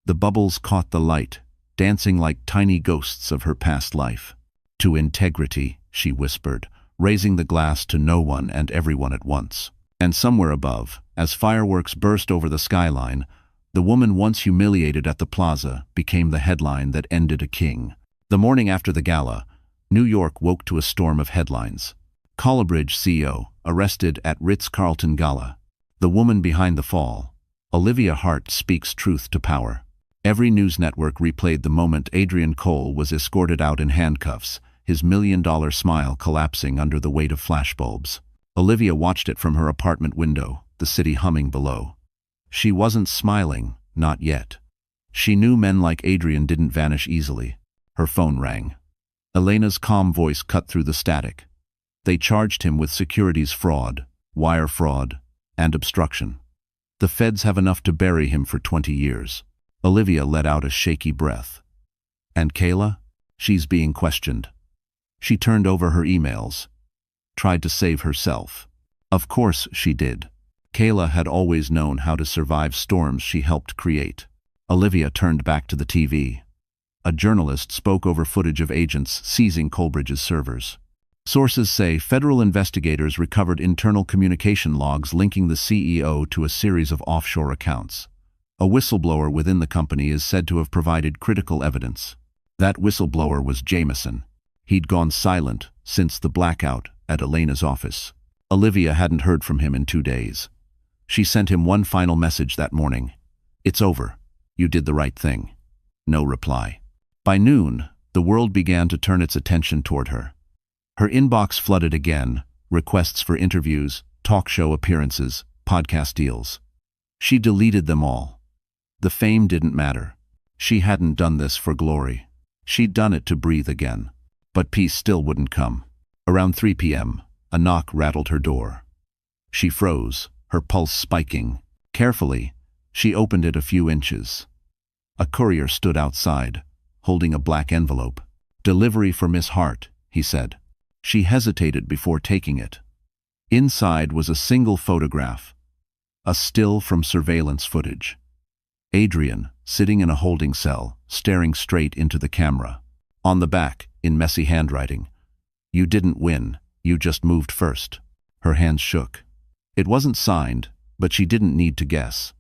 The bubbles caught the light, dancing like tiny ghosts of her past life. "To integrity," she whispered, raising the glass to no one and everyone at once. And somewhere above, as fireworks burst over the skyline, the woman once humiliated at the plaza became the headline that ended a king. The morning after the gala, New York woke to a storm of headlines. Coleridge CEO arrested at Ritz-Carlton gala. The woman behind the fall. Olivia Hart speaks truth to power. Every news network replayed the moment Adrian Cole was escorted out in handcuffs, his million-dollar smile collapsing under the weight of flashbulbs. Olivia watched it from her apartment window, the city humming below. She wasn't smiling, not yet. She knew men like Adrian didn't vanish easily. Her phone rang. Elena's calm voice cut through the static. They charged him with securities fraud, wire fraud, and obstruction. The feds have enough to bury him for 20 years. Olivia let out a shaky breath. And Kayla? She's being questioned. She turned over her emails. Tried to save herself. Of course she did. Kayla had always known how to survive storms she helped create. Olivia turned back to the TV. A journalist spoke over footage of agents seizing Coleridge's servers. Sources say federal investigators recovered internal communication logs linking the CEO to a series of offshore accounts. A whistleblower within the company is said to have provided critical evidence. That whistleblower was Jameson. He'd gone silent since the blackout at Elena's office. Olivia hadn't heard from him in 2 days. She sent him one final message that morning. "It's over. You did the right thing." No reply. By noon, the world began to turn its attention toward her. Her inbox flooded again, requests for interviews, talk show appearances, podcast deals. She deleted them all. The fame didn't matter. She hadn't done this for glory. She'd done it to breathe again. But peace still wouldn't come. Around 3 p.m., a knock rattled her door. She froze, her pulse spiking. Carefully, she opened it a few inches. A courier stood outside, holding a black envelope. "Delivery for Miss Hart," he said. She hesitated before taking it. Inside was a single photograph, a still from surveillance footage. Adrian, sitting in a holding cell, staring straight into the camera. On the back, in messy handwriting, "You didn't win, you just moved first." Her hands shook. It wasn't signed, but she didn't need to guess.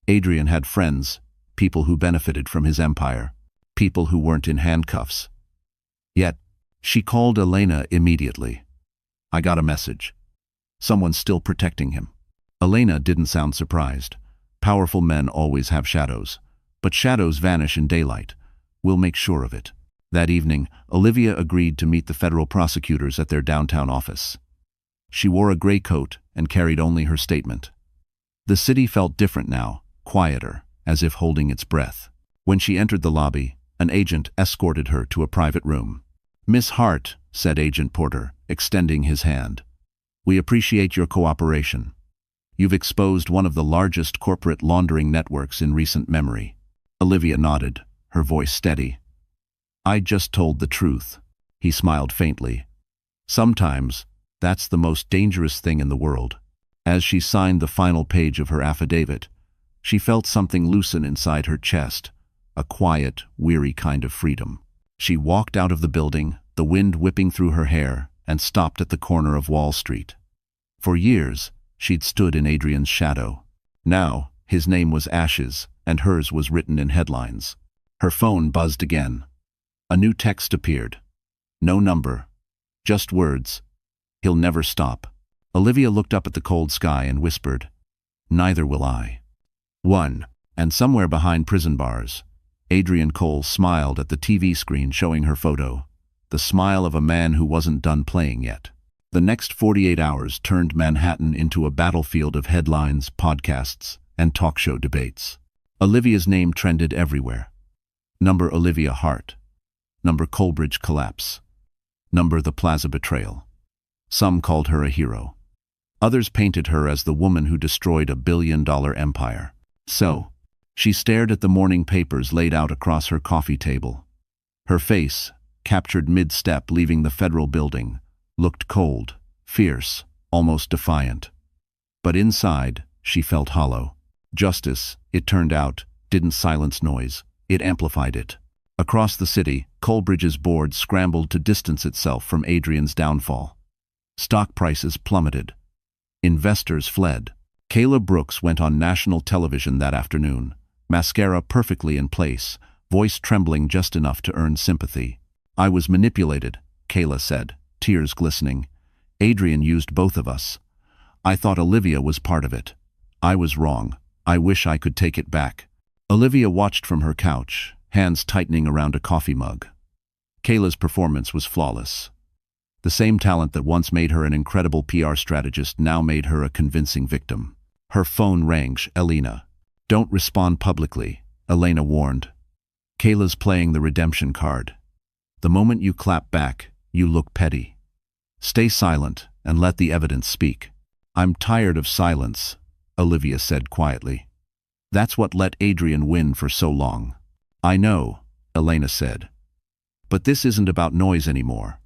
Adrian had friends, people who benefited from his empire, people who weren't in handcuffs. Yet, she called Elena immediately. "I got a message. Someone's still protecting him." Elena didn't sound surprised. Powerful men always have shadows. But shadows vanish in daylight. "We'll make sure of it." That evening, Olivia agreed to meet the federal prosecutors at their downtown office. She wore a gray coat and carried only her statement. The city felt different now, quieter, as if holding its breath. When she entered the lobby, an agent escorted her to a private room. "Miss Hart," said Agent Porter, extending his hand. "We appreciate your cooperation. You've exposed one of the largest corporate laundering networks in recent memory." Olivia nodded, her voice steady. "I just told the truth." He smiled faintly. "Sometimes, that's the most dangerous thing in the world." As she signed the final page of her affidavit, she felt something loosen inside her chest, a quiet, weary kind of freedom. She walked out of the building, the wind whipping through her hair, and stopped at the corner of Wall Street. For years, she'd stood in Adrian's shadow. Now, his name was ashes, and hers was written in headlines. Her phone buzzed again. A new text appeared. No number, just words. "He'll never stop." Olivia looked up at the cold sky and whispered, "Neither will I." 1. And somewhere behind prison bars, Adrian Cole smiled at the TV screen showing her photo, the smile of a man who wasn't done playing yet. The next 48 hours turned Manhattan into a battlefield of headlines, podcasts, and talk show debates. Olivia's name trended everywhere. Number Olivia Hart. Number Colbridge collapse. Number the Plaza betrayal. Some called her a hero. Others painted her as the woman who destroyed a billion-dollar empire. So, she stared at the morning papers laid out across her coffee table. Her face, captured mid-step leaving the federal building, looked cold, fierce, almost defiant. But inside, she felt hollow. Justice, it turned out, didn't silence noise, it amplified it. Across the city, Colbridge's board scrambled to distance itself from Adrian's downfall. Stock prices plummeted. Investors fled. Kayla Brooks went on national television that afternoon, mascara perfectly in place, voice trembling just enough to earn sympathy. "I was manipulated," Kayla said, tears glistening. "Adrian used both of us. I thought Olivia was part of it. I was wrong. I wish I could take it back." Olivia watched from her couch, hands tightening around a coffee mug. Kayla's performance was flawless. The same talent that once made her an incredible PR strategist now made her a convincing victim. Her phone rang. "Elena." "Don't respond publicly," Elena warned. "Kayla's playing the redemption card. The moment you clap back, you look petty. Stay silent and let the evidence speak." "I'm tired of silence," Olivia said quietly. "That's what let Adrian win for so long." "I know," Elena said. "But this isn't about noise anymore.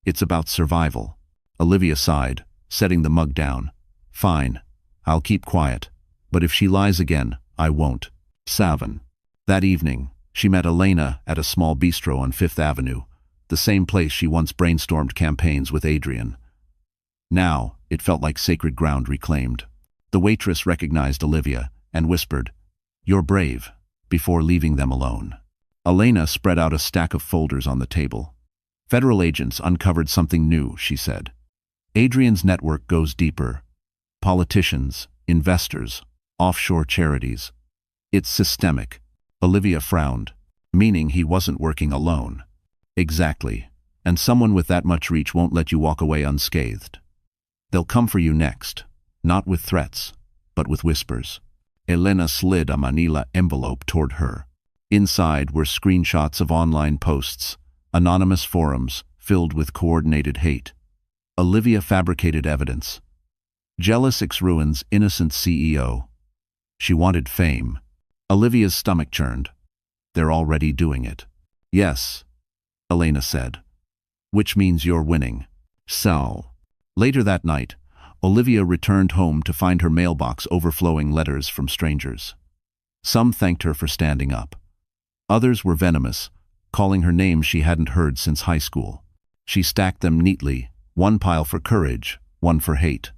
It's about survival." Olivia sighed, setting the mug down. "Fine, I'll keep quiet. But if she lies again, I won't." 7. That evening, she met Elena at a small bistro on Fifth Avenue, the same place she once brainstormed campaigns with Adrian. Now, it felt like sacred ground reclaimed. The waitress recognized Olivia and whispered, "You're brave," before leaving them alone. Elena spread out a stack of folders on the table. "Federal agents uncovered something new," she said. "Adrian's network goes deeper. Politicians, investors, offshore charities. It's systemic." Olivia frowned, meaning he wasn't working alone. "Exactly. And someone with that much reach won't let you walk away unscathed. They'll come for you next, not with threats, but with whispers." Elena slid a manila envelope toward her. Inside were screenshots of online posts, anonymous forums filled with coordinated hate. Olivia fabricated evidence. Jealous ex ruins innocent CEO. She wanted fame. Olivia's stomach churned. They're already doing it. Yes, Elena said. Which means you're winning. So. Later that night, Olivia returned home to find her mailbox overflowing letters from strangers. Some thanked her for standing up. Others were venomous, calling her names she hadn't heard since high school. She stacked them neatly, one pile for courage, one for hate.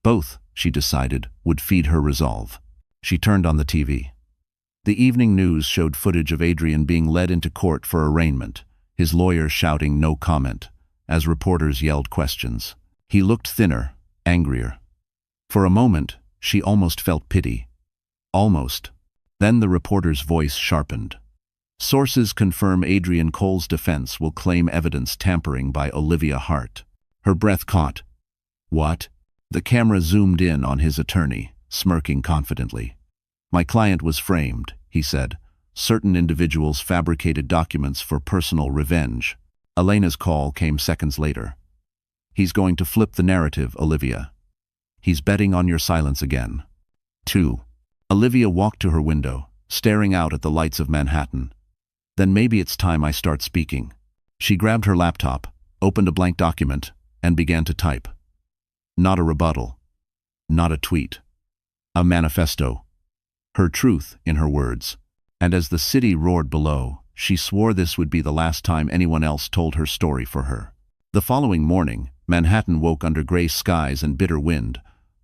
Both, she decided, would feed her resolve. She turned on the TV. The evening news showed footage of Adrian being led into court for arraignment, his lawyers shouting no comment, as reporters yelled questions. He looked thinner, angrier. For a moment, she almost felt pity. Almost. Then the reporter's voice sharpened. Sources confirm Adrian Cole's defense will claim evidence tampering by Olivia Hart. Her breath caught. What? The camera zoomed in on his attorney, smirking confidently. My client was framed, he said. Certain individuals fabricated documents for personal revenge. Elena's call came seconds later. He's going to flip the narrative, Olivia. He's betting on your silence again. 2. Olivia walked to her window, staring out at the lights of Manhattan. Then maybe it's time I start speaking. She grabbed her laptop, opened a blank document, and began to type. Not a rebuttal. Not a tweet. A manifesto. Her truth in her words. And as the city roared below, she swore this would be the last time anyone else told her story for her. The following morning, Manhattan woke under gray skies and bitter wind,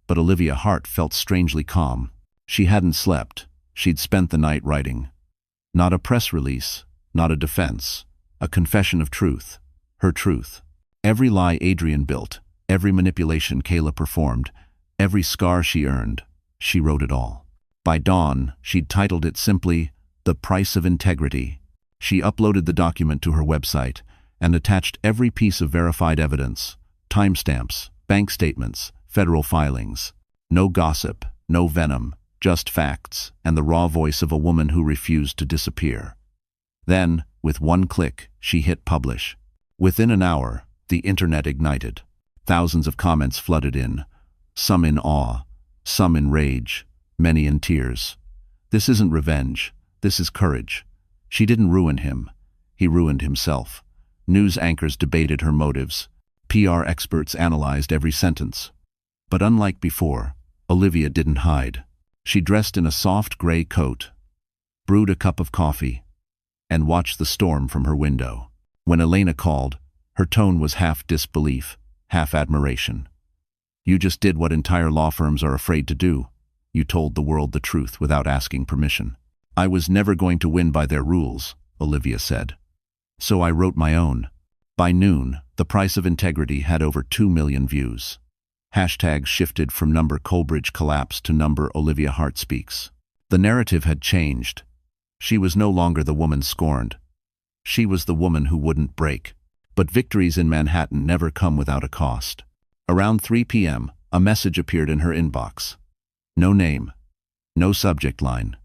but Olivia Hart felt strangely calm. She hadn't slept. She'd spent the night writing. Not a press release, not a defense, a confession of truth, her truth. Every lie Adrian built, every manipulation Kayla performed, every scar she earned, she wrote it all. By dawn, she'd titled it simply, The Price of Integrity. She uploaded the document to her website and attached every piece of verified evidence, timestamps, bank statements, federal filings. No gossip, no venom, just facts and the raw voice of a woman who refused to disappear. Then, with one click, she hit publish. Within an hour, the internet ignited. Thousands of comments flooded in, some in awe, some in rage, many in tears. This isn't revenge, this is courage. She didn't ruin him, he ruined himself. News anchors debated her motives. PR experts analyzed every sentence. But unlike before, Olivia didn't hide. She dressed in a soft gray coat, brewed a cup of coffee, and watched the storm from her window. When Elena called, her tone was half disbelief, half admiration. You just did what entire law firms are afraid to do. You told the world the truth without asking permission. I was never going to win by their rules, Olivia said. So I wrote my own. By noon, The Price of Integrity had over 2 million views. Hashtags shifted from number Colbridge collapse to number Olivia Hart speaks. The narrative had changed. She was no longer the woman scorned. She was the woman who wouldn't break. But victories in Manhattan never come without a cost. Around 3 p.m., a message appeared in her inbox. No name. No subject line.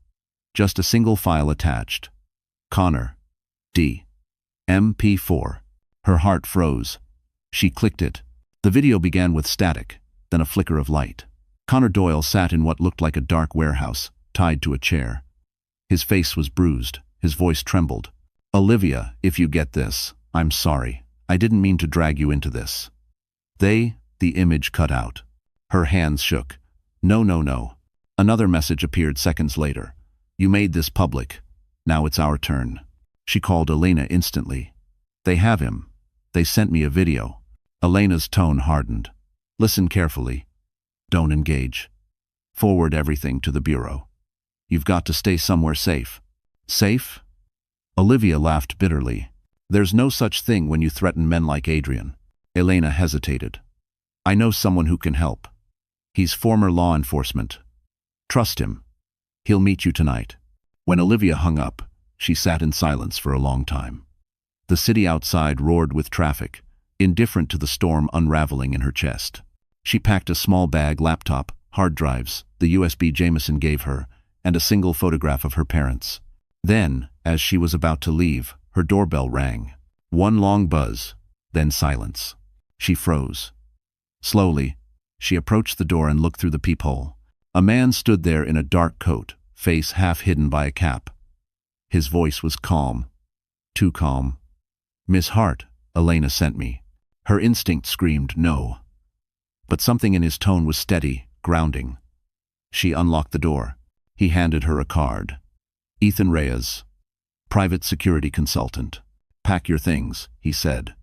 Just a single file attached. Connor. D. MP4. Her heart froze. She clicked it. The video began with static, then a flicker of light. Connor Doyle sat in what looked like a dark warehouse, tied to a chair. His face was bruised, his voice trembled. Olivia, if you get this, I'm sorry. I didn't mean to drag you into this. The image cut out. Her hands shook. No, no, no. Another message appeared seconds later. You made this public. Now it's our turn. She called Elena instantly. They have him. They sent me a video. Elena's tone hardened. Listen carefully. Don't engage. Forward everything to the bureau. You've got to stay somewhere safe. Safe? Olivia laughed bitterly. There's no such thing when you threaten men like Adrian. Elena hesitated. I know someone who can help. He's former law enforcement. Trust him. He'll meet you tonight. When Olivia hung up, she sat in silence for a long time. The city outside roared with traffic, indifferent to the storm unraveling in her chest. She packed a small bag, laptop, hard drives, the USB Jameson gave her, and a single photograph of her parents. Then, as she was about to leave, her doorbell rang. One long buzz, then silence. She froze. Slowly, she approached the door and looked through the peephole. A man stood there in a dark coat, face half hidden by a cap. His voice was calm. Too calm. "Miss Hart, Elena sent me." Her instinct screamed no. But something in his tone was steady, grounding. She unlocked the door. He handed her a card. "Ethan Reyes, private security consultant. Pack your things," he said.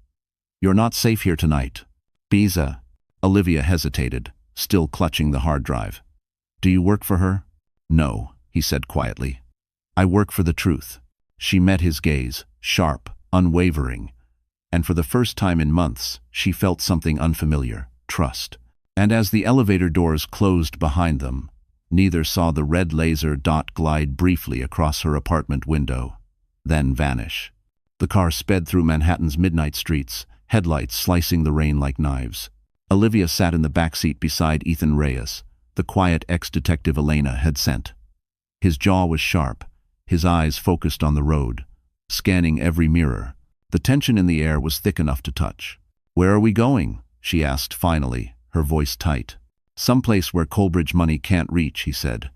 "You're not safe here tonight." "Biza." Olivia hesitated, still clutching the hard drive. "Do you work for her?" "No," he said quietly. "I work for the truth." She met his gaze, sharp, unwavering, and for the first time in months, she felt something unfamiliar, trust. And as the elevator doors closed behind them, neither saw the red laser dot glide briefly across her apartment window, then vanish. The car sped through Manhattan's midnight streets, headlights slicing the rain like knives. Olivia sat in the backseat beside Ethan Reyes, the quiet ex-detective Elena had sent. His jaw was sharp, his eyes focused on the road, scanning every mirror. The tension in the air was thick enough to touch. "Where are we going?" she asked finally, her voice tight. "Someplace where Colbridge money can't reach," he said.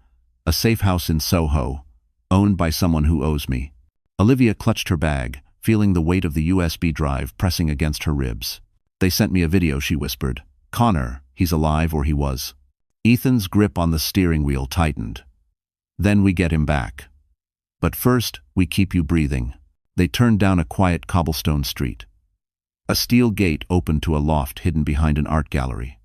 "A safe house in Soho, owned by someone who owes me." Olivia clutched her bag, feeling the weight of the USB drive pressing against her ribs. "They sent me a video," she whispered. "Connor, he's alive, or he was." Ethan's grip on the steering wheel tightened. "Then we get him back. But first, we keep you breathing." They turned down a quiet cobblestone street. A steel gate opened to a loft hidden behind an art gallery.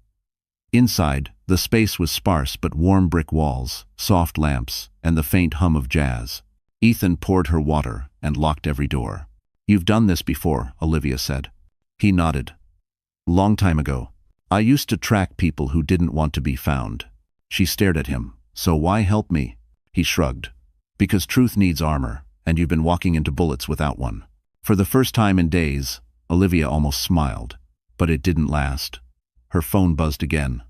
Inside, the space was sparse but warm brick walls, soft lamps, and the faint hum of jazz. Ethan poured her water and locked every door. "You've done this before," Olivia said. He nodded. "Long time ago. I used to track people who didn't want to be found." She stared at him. "So why help me?" He shrugged. "Because truth needs armor, and you've been walking into bullets without one." For the first time in days, Olivia almost smiled, but it didn't last. Her phone buzzed again.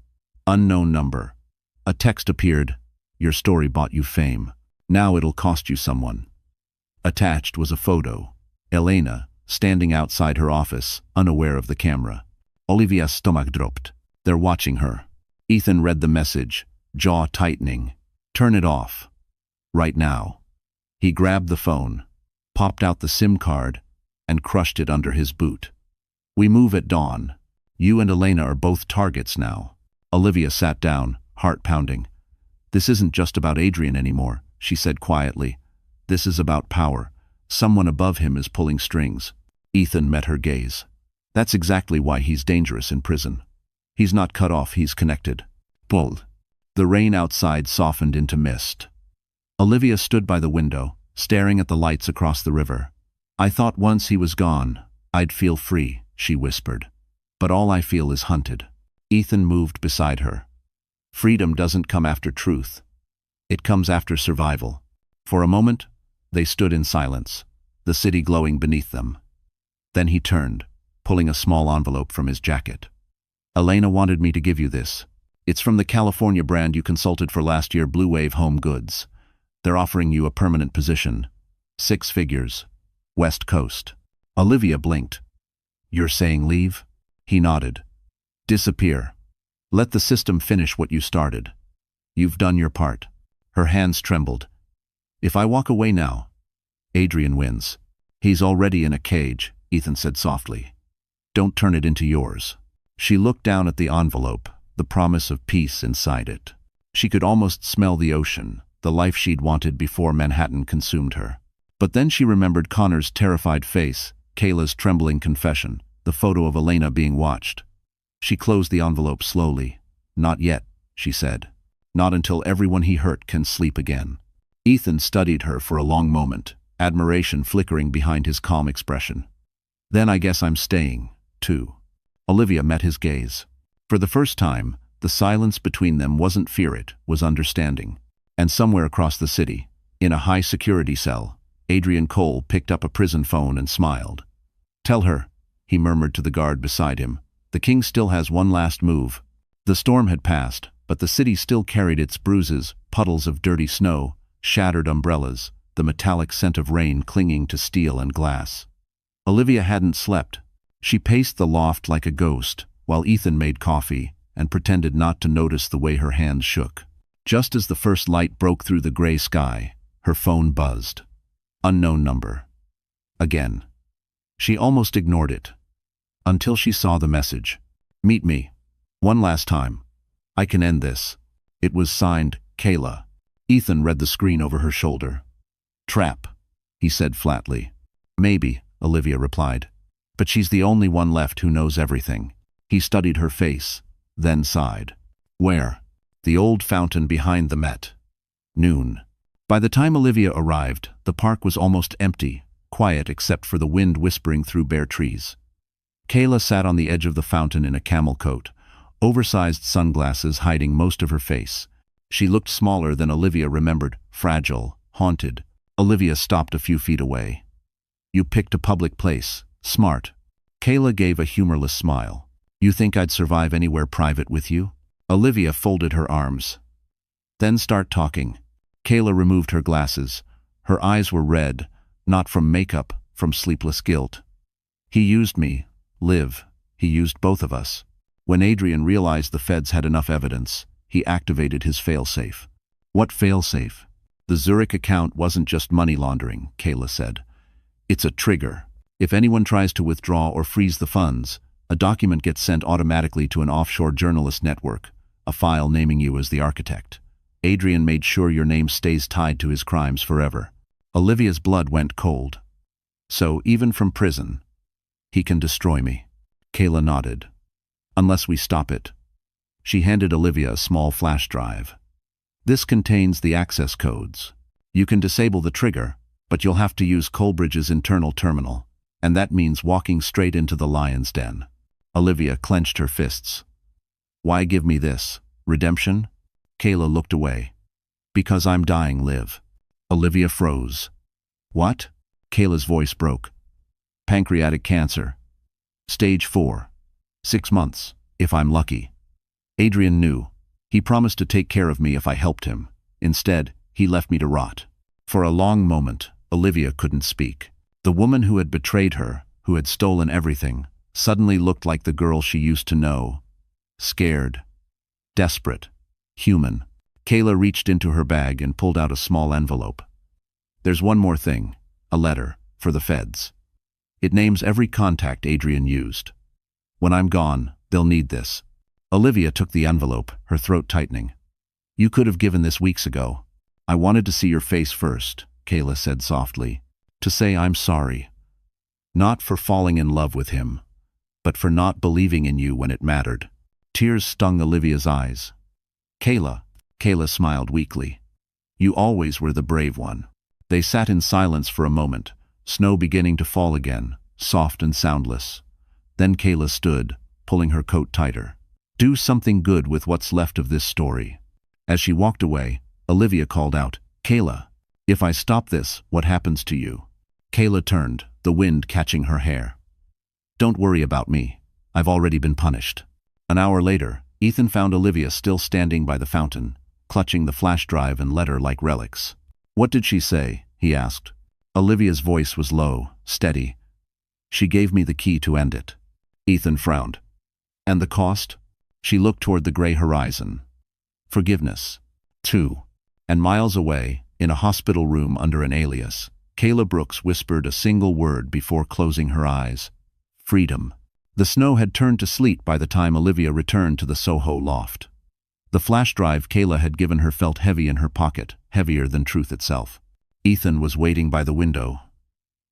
Unknown number. A text appeared. "Your story bought you fame. Now it'll cost you someone." Attached was a photo. Elena, standing outside her office, unaware of the camera. Olivia's stomach dropped. "They're watching her." Ethan read the message, jaw tightening. "Turn it off. Right now." He grabbed the phone, popped out the SIM card, and crushed it under his boot. "We move at dawn. You and Elena are both targets now." Olivia sat down, heart pounding. "This isn't just about Adrian anymore," she said quietly. "This is about power. Someone above him is pulling strings." Ethan met her gaze. "That's exactly why he's dangerous in prison. He's not cut off, he's connected." Pull. The rain outside softened into mist. Olivia stood by the window, staring at the lights across the river. "I thought once he was gone, I'd feel free," she whispered. "But all I feel is hunted." Ethan moved beside her. "Freedom doesn't come after truth. It comes after survival." For a moment, they stood in silence, the city glowing beneath them. Then he turned, pulling a small envelope from his jacket. "Elena wanted me to give you this. It's from the California brand you consulted for last year, Blue Wave Home Goods. They're offering you a permanent position. 6 figures. West Coast." Olivia blinked. "You're saying leave?" He nodded. "Disappear. Let the system finish what you started. You've done your part." Her hands trembled. "If I walk away now, Adrian wins." "He's already in a cage," Ethan said softly. "Don't turn it into yours." She looked down at the envelope, the promise of peace inside it. She could almost smell the ocean, the life she'd wanted before Manhattan consumed her. But then she remembered Connor's terrified face, Kayla's trembling confession, the photo of Elena being watched. She closed the envelope slowly. "Not yet," she said. "Not until everyone he hurt can sleep again." Ethan studied her for a long moment, admiration flickering behind his calm expression. "Then I guess I'm staying, too." Olivia met his gaze. For the first time, the silence between them wasn't fear, it was understanding. And somewhere across the city, in a high-security cell, Adrian Cole picked up a prison phone and smiled. "Tell her," he murmured to the guard beside him, "the king still has one last move." The storm had passed, but the city still carried its bruises, puddles of dirty snow, shattered umbrellas, the metallic scent of rain clinging to steel and glass. Olivia hadn't slept. She paced the loft like a ghost, while Ethan made coffee and pretended not to notice the way her hands shook. Just as the first light broke through the gray sky, her phone buzzed. Unknown number. Again. She almost ignored it, until she saw the message. Meet me. One last time. I can end this. It was signed, Kayla. Ethan read the screen over her shoulder. Trap, he said flatly. Maybe, Olivia replied. But she's the only one left who knows everything. He studied her face, then sighed. Where? The old fountain behind the Met. Noon. By the time Olivia arrived, the park was almost empty, quiet except for the wind whispering through bare trees. Kayla sat on the edge of the fountain in a camel coat, oversized sunglasses hiding most of her face. She looked smaller than Olivia remembered, fragile, haunted. Olivia stopped a few feet away. You picked a public place. Smart. Kayla gave a humorless smile. You think I'd survive anywhere private with you? Olivia folded her arms. Then start talking. Kayla removed her glasses. Her eyes were red, not from makeup, from sleepless guilt. He used me, Liv. He used both of us. When Adrian realized the feds had enough evidence, he activated his failsafe. What failsafe? The Zurich account wasn't just money laundering, Kayla said. It's a trigger. If anyone tries to withdraw or freeze the funds, a document gets sent automatically to an offshore journalist network, a file naming you as the architect. Adrian made sure your name stays tied to his crimes forever. Olivia's blood went cold. So, even from prison, he can destroy me. Kayla nodded. Unless we stop it. She handed Olivia a small flash drive. This contains the access codes. You can disable the trigger, but you'll have to use Coleridge's internal terminal, and that means walking straight into the lion's den. Olivia clenched her fists. Why give me this? Redemption? Kayla looked away. Because I'm dying, Liv. Olivia froze. What? Kayla's voice broke. Pancreatic cancer. Stage 4. 6 months, if I'm lucky. Adrian knew. He promised to take care of me if I helped him. Instead, he left me to rot. For a long moment, Olivia couldn't speak. The woman who had betrayed her, who had stolen everything, suddenly looked like the girl she used to know. Scared. Desperate. Human. Kayla reached into her bag and pulled out a small envelope. There's one more thing. A letter. For the feds. It names every contact Adrian used. When I'm gone, they'll need this. Olivia took the envelope, her throat tightening. You could have given this weeks ago. I wanted to see your face first, Kayla said softly. To say I'm sorry. Not for falling in love with him, but for not believing in you when it mattered. Tears stung Olivia's eyes. Kayla smiled weakly. You always were the brave one. They sat in silence for a moment, snow beginning to fall again, soft and soundless. Then Kayla stood, pulling her coat tighter. Do something good with what's left of this story. As she walked away, Olivia called out, Kayla, if I stop this, what happens to you? Kayla turned, the wind catching her hair. Don't worry about me. I've already been punished. An hour later, Ethan found Olivia still standing by the fountain, clutching the flash drive and letter like relics. What did she say? He asked. Olivia's voice was low, steady. She gave me the key to end it. Ethan frowned. And the cost? She looked toward the gray horizon. Forgiveness. 2. And miles away, in a hospital room under an alias, Kayla Brooks whispered a single word before closing her eyes. Freedom. The snow had turned to sleet by the time Olivia returned to the Soho loft. The flash drive Kayla had given her felt heavy in her pocket, heavier than truth itself. Ethan was waiting by the window,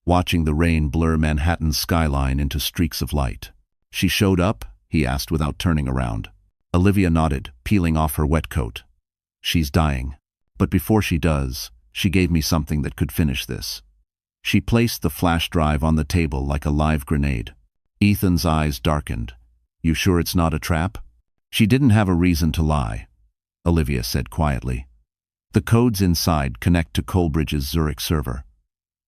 watching the rain blur Manhattan's skyline into streaks of light. She showed up? He asked without turning around. Olivia nodded, peeling off her wet coat. She's dying. But before she does, she gave me something that could finish this. She placed the flash drive on the table like a live grenade. Ethan's eyes darkened. You sure it's not a trap? She didn't have a reason to lie, Olivia said quietly. The codes inside connect to Coleridge's Zurich server.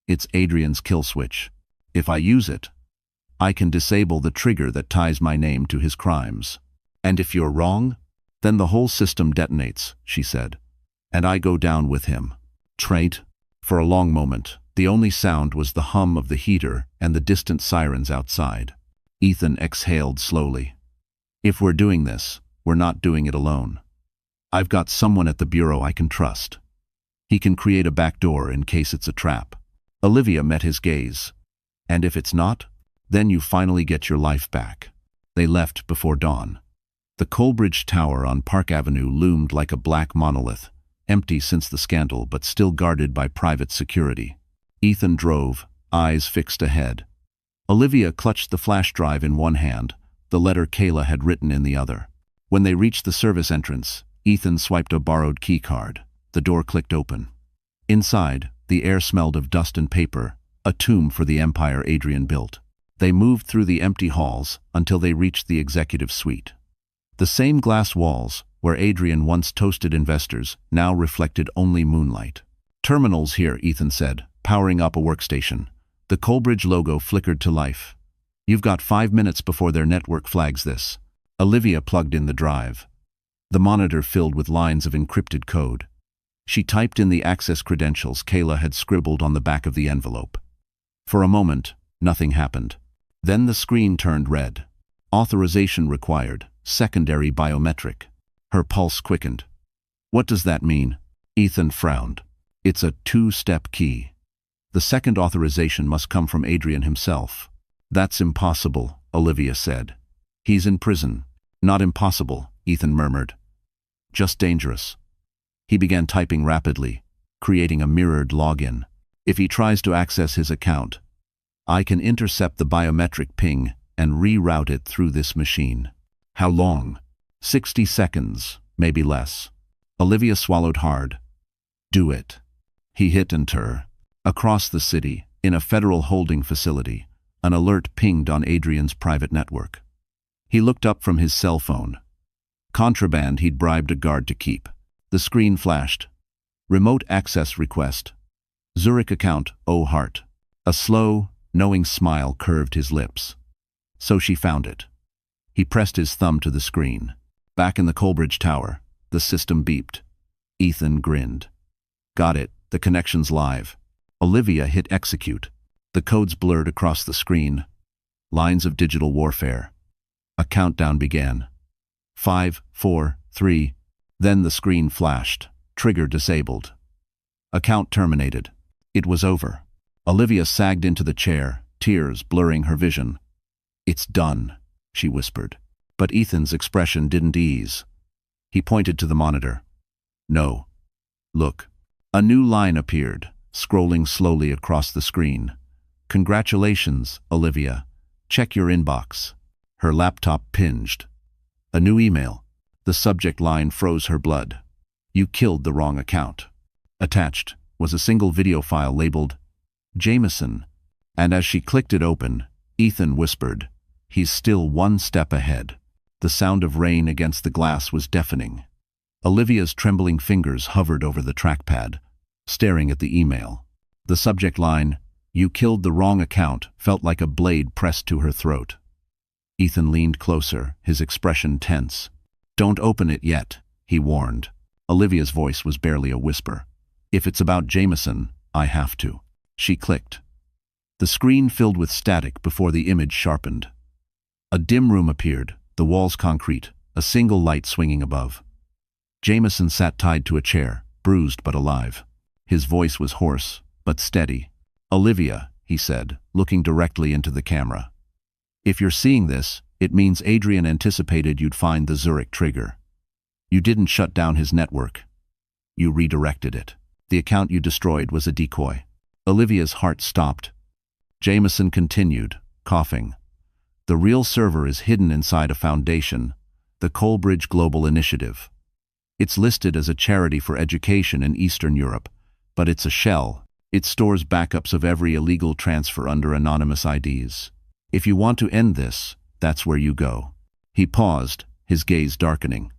It's Adrian's kill switch. If I use it, I can disable the trigger that ties my name to his crimes. And if you're wrong, then the whole system detonates, she said. And I go down with him. Trait? For a long moment, the only sound was the hum of the heater and the distant sirens outside. Ethan exhaled slowly. If we're doing this, we're not doing it alone. I've got someone at the bureau I can trust. He can create a backdoor in case it's a trap. Olivia met his gaze. And if it's not, then you finally get your life back. They left before dawn. The Coleridge Tower on Park Avenue loomed like a black monolith, empty since the scandal but still guarded by private security. Ethan drove, eyes fixed ahead. Olivia clutched the flash drive in one hand, the letter Kayla had written in the other. When they reached the service entrance, Ethan swiped a borrowed key card. The door clicked open. Inside, the air smelled of dust and paper, a tomb for the empire Adrian built. They moved through the empty halls until they reached the executive suite. The same glass walls, where Adrian once toasted investors, now reflected only moonlight. Terminals here, Ethan said, powering up a workstation. The Coleridge logo flickered to life. You've got 5 minutes before their network flags this. Olivia plugged in the drive. The monitor filled with lines of encrypted code. She typed in the access credentials Kayla had scribbled on the back of the envelope. For a moment, nothing happened. Then the screen turned red. Authorization required, secondary biometric. Her pulse quickened. What does that mean? Ethan frowned. It's a 2-step key. The second authorization must come from Adrian himself. That's impossible, Olivia said. He's in prison. Not impossible, Ethan murmured. Just dangerous. He began typing rapidly, creating a mirrored login. If he tries to access his account, I can intercept the biometric ping and reroute it through this machine. How long? 60 seconds, maybe less. Olivia swallowed hard. Do it. He hit enter. Across the city, in a federal holding facility, an alert pinged on Adrian's private network. He looked up from his cell phone. Contraband he'd bribed a guard to keep. The screen flashed. Remote access request. Zurich account, O heart. A slow, knowing smile curved his lips. So she found it. He pressed his thumb to the screen. Back in the Coleridge Tower, the system beeped. Ethan grinned. Got it, the connection's live. Olivia hit execute. The codes blurred across the screen. Lines of digital warfare. A countdown began. 5, 4, 3. Then the screen flashed. Trigger disabled. Account terminated. It was over. Olivia sagged into the chair, tears blurring her vision. It's done, she whispered. But Ethan's expression didn't ease. He pointed to the monitor. No. Look. A new line appeared, scrolling slowly across the screen. Congratulations, Olivia. Check your inbox. Her laptop pinged. A new email. The subject line froze her blood. You killed the wrong account. Attached was a single video file labeled Jameson, and as she clicked it open, Ethan whispered, He's still 1 step ahead. The sound of rain against the glass was deafening. Olivia's trembling fingers hovered over the trackpad, staring at the email. The subject line, You killed the wrong account, felt like a blade pressed to her throat. Ethan leaned closer, his expression tense. Don't open it yet, he warned. Olivia's voice was barely a whisper. If it's about Jameson, I have to. She clicked. The screen filled with static before the image sharpened. A dim room appeared, the walls concrete, a single light swinging above. Jameson sat tied to a chair, bruised but alive. His voice was hoarse, but steady. Olivia, he said, looking directly into the camera. If you're seeing this, it means Adrian anticipated you'd find the Zurich trigger. You didn't shut down his network. You redirected it. The account you destroyed was a decoy. Olivia's heart stopped. Jameson continued, coughing. The real server is hidden inside a foundation, the Coleridge Global Initiative. It's listed as a charity for education in Eastern Europe, but it's a shell. It stores backups of every illegal transfer under anonymous IDs. If you want to end this, that's where you go. He paused, his gaze darkening.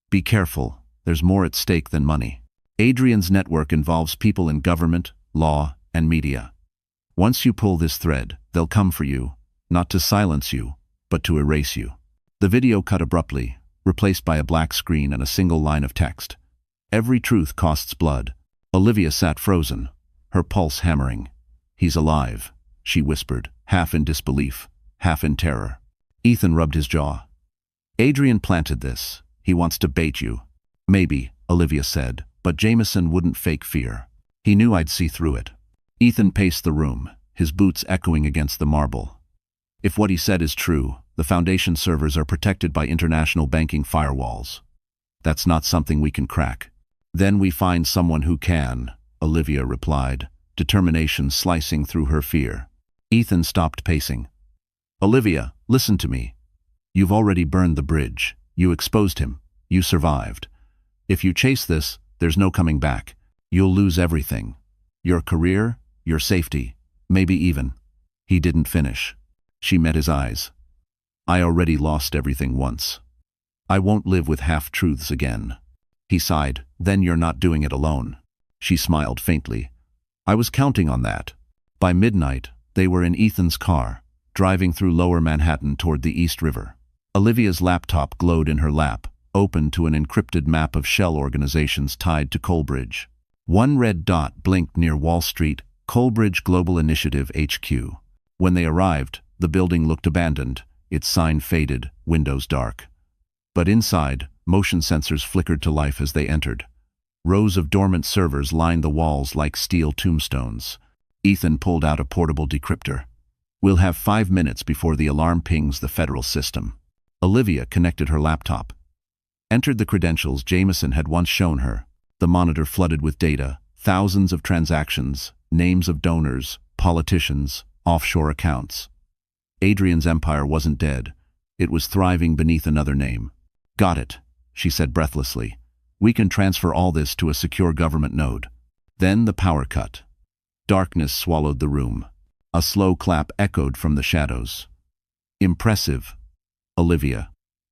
Be careful, there's more at stake than money. Adrian's network involves people in government, law, and media. Once you pull this thread, they'll come for you, not to silence you, but to erase you. The video cut abruptly, replaced by a black screen and a single line of text. Every truth costs blood. Olivia sat frozen, her pulse hammering. He's alive, she whispered, half in disbelief, half in terror. Ethan rubbed his jaw. Adrian planted this. He wants to bait you. Maybe, Olivia said, but Jameson wouldn't fake fear. He knew I'd see through it. Ethan paced the room, his boots echoing against the marble. If what he said is true, the Foundation servers are protected by international banking firewalls. That's not something we can crack. Then we find someone who can, Olivia replied, determination slicing through her fear. Ethan stopped pacing. Olivia, listen to me. You've already burned the bridge. You exposed him. You survived. If you chase this, there's no coming back. You'll lose everything. Your career, your safety, maybe even. He didn't finish. She met his eyes. I already lost everything once. I won't live with half-truths again. He sighed. Then you're not doing it alone. She smiled faintly. I was counting on that. By midnight, they were in Ethan's car, driving through Lower Manhattan toward the East River. Olivia's laptop glowed in her lap, open to an encrypted map of shell organizations tied to Coalbridge. One red dot blinked near Wall Street, Coalbridge Global Initiative HQ. When they arrived, the building looked abandoned, its sign faded, windows dark. But inside, motion sensors flickered to life as they entered. Rows of dormant servers lined the walls like steel tombstones. Ethan pulled out a portable decryptor. We'll have 5 minutes before the alarm pings the federal system. Olivia connected her laptop. Entered the credentials Jameson had once shown her. The monitor flooded with data, thousands of transactions, names of donors, politicians, offshore accounts. Adrian's empire wasn't dead. It was thriving beneath another name. Got it, she said breathlessly. We can transfer all this to a secure government node. Then the power cut. Darkness swallowed the room. A slow clap echoed from the shadows. Impressive, Olivia.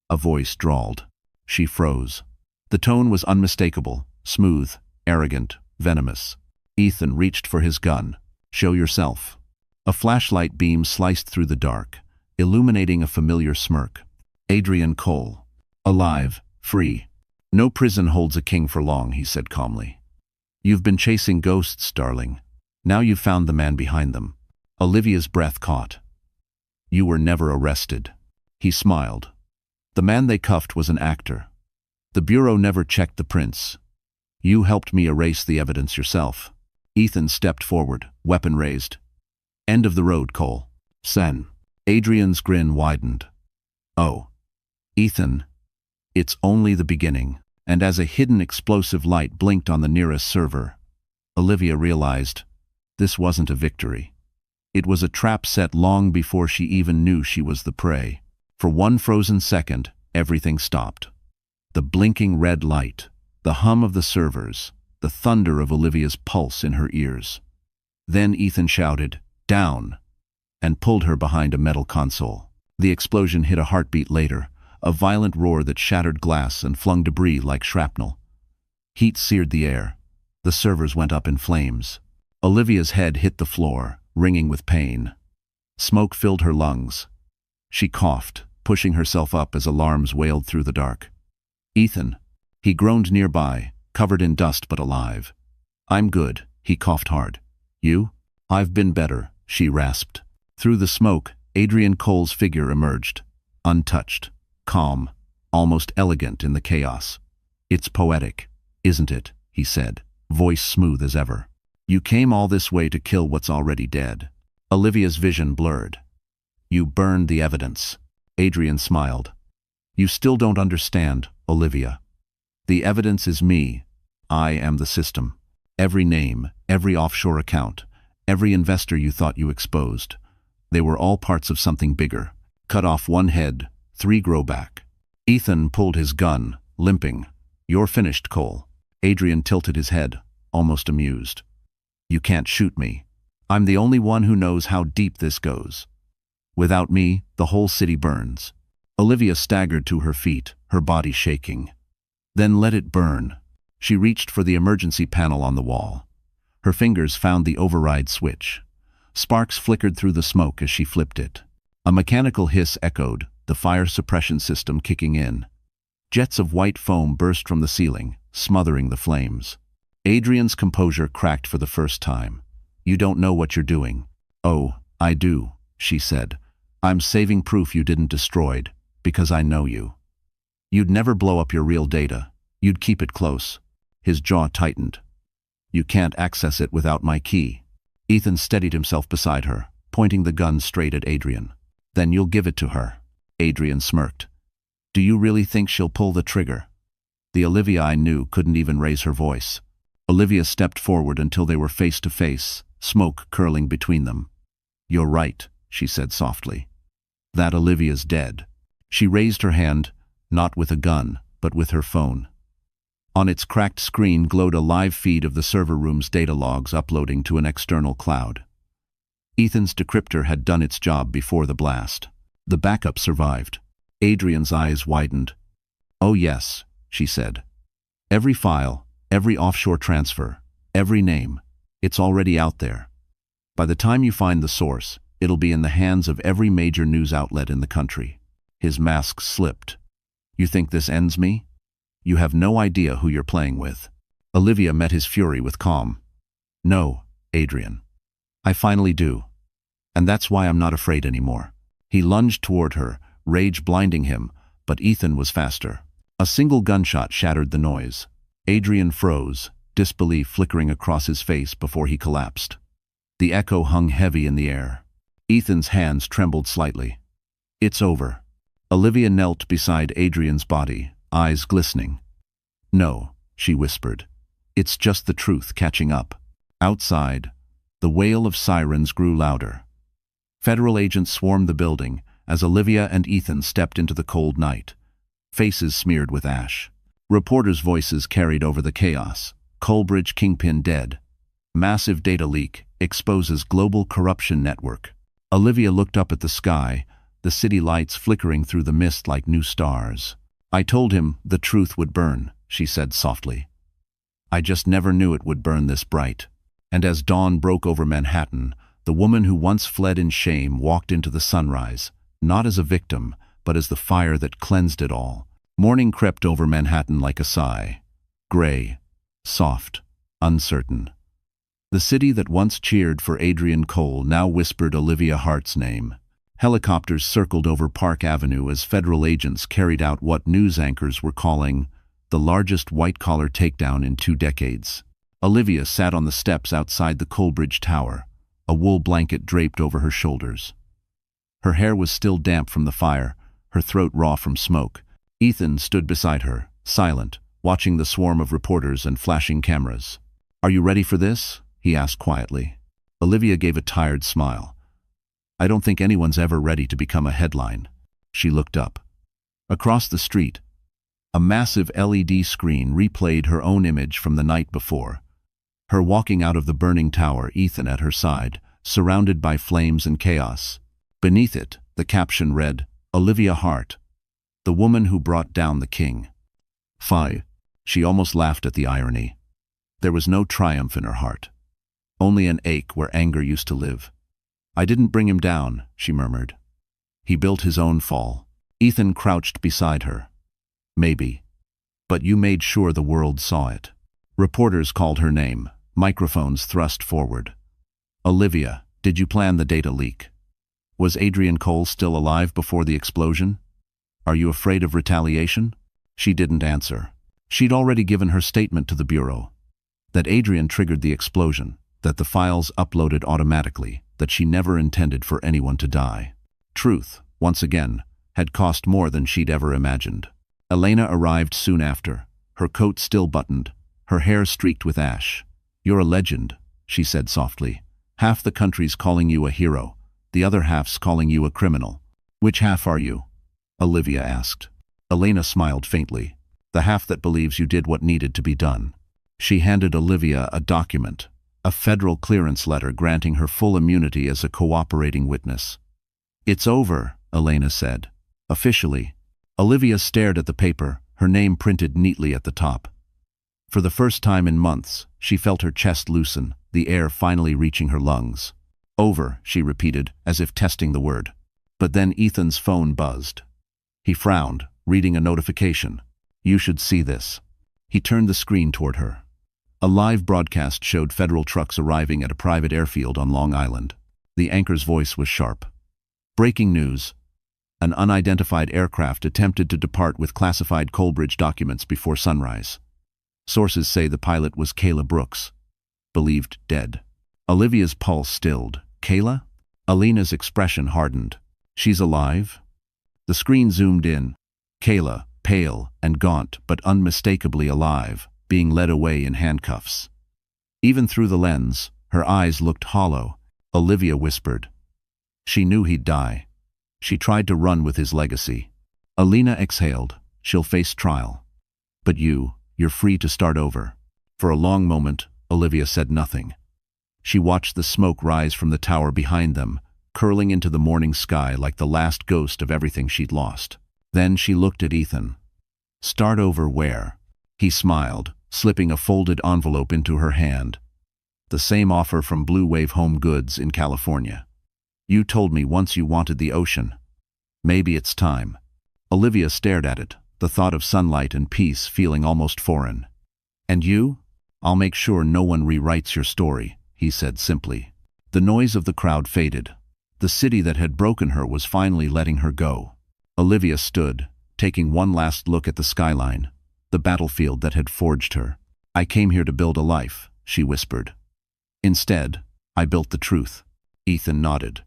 A voice drawled. She froze. The tone was unmistakable, smooth, arrogant, venomous. Ethan reached for his gun. Show yourself. A flashlight beam sliced through the dark, illuminating a familiar smirk. Adrian Cole. Alive, free. No prison holds a king for long, he said calmly. You've been chasing ghosts, darling. Now you've found the man behind them. Olivia's breath caught. You were never arrested. He smiled. The man they cuffed was an actor. The Bureau never checked the prints. You helped me erase the evidence yourself. Ethan stepped forward, weapon raised. End of the road, Cole. Sen. Adrian's grin widened. Oh. Ethan. It's only the beginning. And as a hidden explosive light blinked on the nearest server, Olivia realized this wasn't a victory. It was a trap set long before she even knew she was the prey. For one frozen second, everything stopped. The blinking red light, the hum of the servers, the thunder of Olivia's pulse in her ears. Then Ethan shouted, "Down!" and pulled her behind a metal console. The explosion hit a heartbeat later, a violent roar that shattered glass and flung debris like shrapnel. Heat seared the air. The servers went up in flames. Olivia's head hit the floor, ringing with pain. Smoke filled her lungs. She coughed, pushing herself up as alarms wailed through the dark. Ethan. He groaned nearby, covered in dust but alive. I'm good, he coughed hard. You? I've been better, she rasped. Through the smoke, Adrian Cole's figure emerged, untouched, calm, almost elegant in the chaos. It's poetic, isn't it? He said, voice smooth as ever. You came all this way to kill what's already dead. Olivia's vision blurred. You burned the evidence. Adrian smiled. You still don't understand, Olivia. The evidence is me. I am the system. Every name, every offshore account, every investor you thought you exposed. They were all parts of something bigger. Cut off one head, 3 grow back. Ethan pulled his gun, limping. You're finished, Cole. Adrian tilted his head, almost amused. You can't shoot me. I'm the only one who knows how deep this goes. Without me, the whole city burns. Olivia staggered to her feet, her body shaking. Then let it burn. She reached for the emergency panel on the wall. Her fingers found the override switch. Sparks flickered through the smoke as she flipped it. A mechanical hiss echoed, the fire suppression system kicking in. Jets of white foam burst from the ceiling, smothering the flames. Adrian's composure cracked for the first time. You don't know what you're doing. Oh, I do, she said. I'm saving proof you didn't destroy, because I know you. You'd never blow up your real data. You'd keep it close. His jaw tightened. You can't access it without my key. Ethan steadied himself beside her, pointing the gun straight at Adrian. Then you'll give it to her. Adrian smirked. Do you really think she'll pull the trigger? The Olivia I knew couldn't even raise her voice. Olivia stepped forward until they were face to face, smoke curling between them. You're right, she said softly. That Olivia's dead. She raised her hand, not with a gun, but with her phone. On its cracked screen glowed a live feed of the server room's data logs uploading to an external cloud. Ethan's decryptor had done its job before the blast. The backup survived. Adrian's eyes widened. Oh yes, she said. Every file, every offshore transfer, every name, it's already out there. By the time you find the source, it'll be in the hands of every major news outlet in the country. His mask slipped. You think this ends me? You have no idea who you're playing with. Olivia met his fury with calm. No, Adrian. I finally do. And that's why I'm not afraid anymore. He lunged toward her, rage blinding him, but Ethan was faster. A single gunshot shattered the noise. Adrian froze, disbelief flickering across his face before he collapsed. The echo hung heavy in the air. Ethan's hands trembled slightly. It's over. Olivia knelt beside Adrian's body, eyes glistening. No, she whispered. It's just the truth catching up. Outside, the wail of sirens grew louder. Federal agents swarmed the building as Olivia and Ethan stepped into the cold night, faces smeared with ash. Reporters' voices carried over the chaos. Coalbridge kingpin dead. Massive data leak exposes global corruption network. Olivia looked up at the sky, the city lights flickering through the mist like new stars. I told him the truth would burn, she said softly. I just never knew it would burn this bright. And as dawn broke over Manhattan, the woman who once fled in shame walked into the sunrise, not as a victim, but as the fire that cleansed it all. Morning crept over Manhattan like a sigh. Gray, soft, uncertain. The city that once cheered for Adrian Cole now whispered Olivia Hart's name. Helicopters circled over Park Avenue as federal agents carried out what news anchors were calling the largest white-collar takedown in 2 decades. Olivia sat on the steps outside the Coalbridge Tower, a wool blanket draped over her shoulders. Her hair was still damp from the fire, her throat raw from smoke. Ethan stood beside her, silent, watching the swarm of reporters and flashing cameras. Are you ready for this? He asked quietly. Olivia gave a tired smile. I don't think anyone's ever ready to become a headline. She looked up. Across the street, a massive LED screen replayed her own image from the night before. Her walking out of the burning tower, Ethan at her side, surrounded by flames and chaos. Beneath it, the caption read, Olivia Hart, the woman who brought down the king. Fie. She almost laughed at the irony. There was no triumph in her heart. Only an ache where anger used to live. I didn't bring him down, she murmured. He built his own fall. Ethan crouched beside her. Maybe. But you made sure the world saw it. Reporters called her name, microphones thrust forward. Olivia, did you plan the data leak? Was Adrian Cole still alive before the explosion? Are you afraid of retaliation? She didn't answer. She'd already given her statement to the Bureau. That Adrian triggered the explosion, that the files uploaded automatically, that she never intended for anyone to die. Truth, once again, had cost more than she'd ever imagined. Elena arrived soon after, her coat still buttoned, her hair streaked with ash. You're a legend, she said softly. Half the country's calling you a hero, the other half's calling you a criminal. Which half are you? Olivia asked. Elena smiled faintly. The half that believes you did what needed to be done. She handed Olivia a document, a federal clearance letter granting her full immunity as a cooperating witness. It's over, Elena said. Officially. Olivia stared at the paper, her name printed neatly at the top. For the first time in months, she felt her chest loosen, the air finally reaching her lungs. Over, she repeated, as if testing the word. But then Ethan's phone buzzed. He frowned, reading a notification. You should see this. He turned the screen toward her. A live broadcast showed federal trucks arriving at a private airfield on Long Island. The anchor's voice was sharp. Breaking news. An unidentified aircraft attempted to depart with classified Coalbridge documents before sunrise. Sources say the pilot was Kayla Brooks, believed dead. Olivia's pulse stilled. Kayla? Alina's expression hardened. She's alive? The screen zoomed in. Kayla, pale and gaunt but unmistakably alive, being led away in handcuffs. Even through the lens, her eyes looked hollow. Olivia whispered. She knew he'd die. She tried to run with his legacy. Alina exhaled. She'll face trial. But you're free to start over. For a long moment, Olivia said nothing. She watched the smoke rise from the tower behind them, curling into the morning sky like the last ghost of everything she'd lost. Then she looked at Ethan. Start over where? He smiled, slipping a folded envelope into her hand. The same offer from Blue Wave Home Goods in California. You told me once you wanted the ocean. Maybe it's time. Olivia stared at it, the thought of sunlight and peace feeling almost foreign. And you? I'll make sure no one rewrites your story, he said simply. The noise of the crowd faded. The city that had broken her was finally letting her go. Olivia stood, taking one last look at the skyline, the battlefield that had forged her. I came here to build a life, she whispered. Instead, I built the truth. Ethan nodded.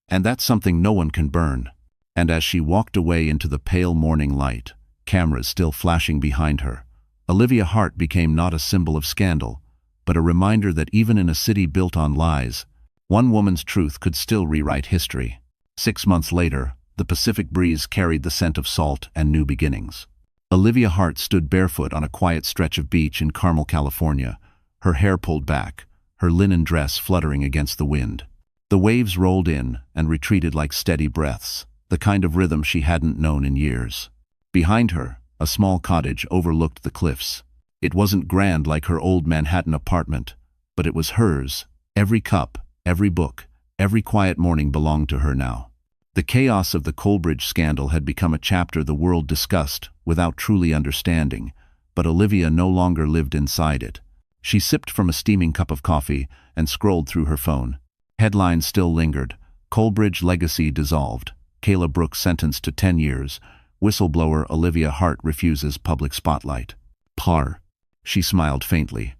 And that's something no one can burn. And as she walked away into the pale morning light, cameras still flashing behind her, Olivia Hart became not a symbol of scandal, but a reminder that even in a city built on lies, one woman's truth could still rewrite history. 6 months later, the Pacific breeze carried the scent of salt and new beginnings. Olivia Hart stood barefoot on a quiet stretch of beach in Carmel, California, her hair pulled back, her linen dress fluttering against the wind. The waves rolled in and retreated like steady breaths, the kind of rhythm she hadn't known in years. Behind her, a small cottage overlooked the cliffs. It wasn't grand like her old Manhattan apartment, but it was hers. Every cup, every book, every quiet morning belonged to her now. The chaos of the Coalbridge scandal had become a chapter the world discussed without truly understanding, but Olivia no longer lived inside it. She sipped from a steaming cup of coffee and scrolled through her phone. Headlines still lingered. Coalbridge legacy dissolved. Kayla Brooks sentenced to 10 years. Whistleblower Olivia Hart refuses public spotlight. Par. She smiled faintly.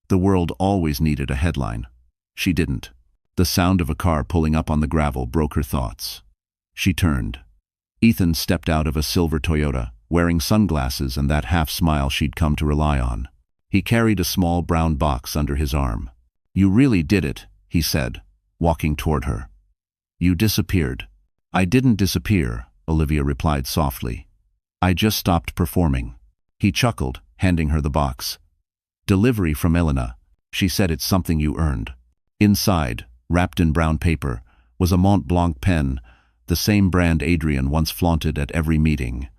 The world always needed a headline. She didn't. The sound of a car pulling up on the gravel broke her thoughts. She turned. Ethan stepped out of a silver Toyota, wearing sunglasses and that half-smile she'd come to rely on. He carried a small brown box under his arm. You really did it, he said, walking toward her. You disappeared. I didn't disappear, Olivia replied softly. I just stopped performing. He chuckled, handing her the box. Delivery from Elena. She said it's something you earned. Inside, wrapped in brown paper, was a Mont Blanc pen, the same brand Adrian once flaunted at every meeting.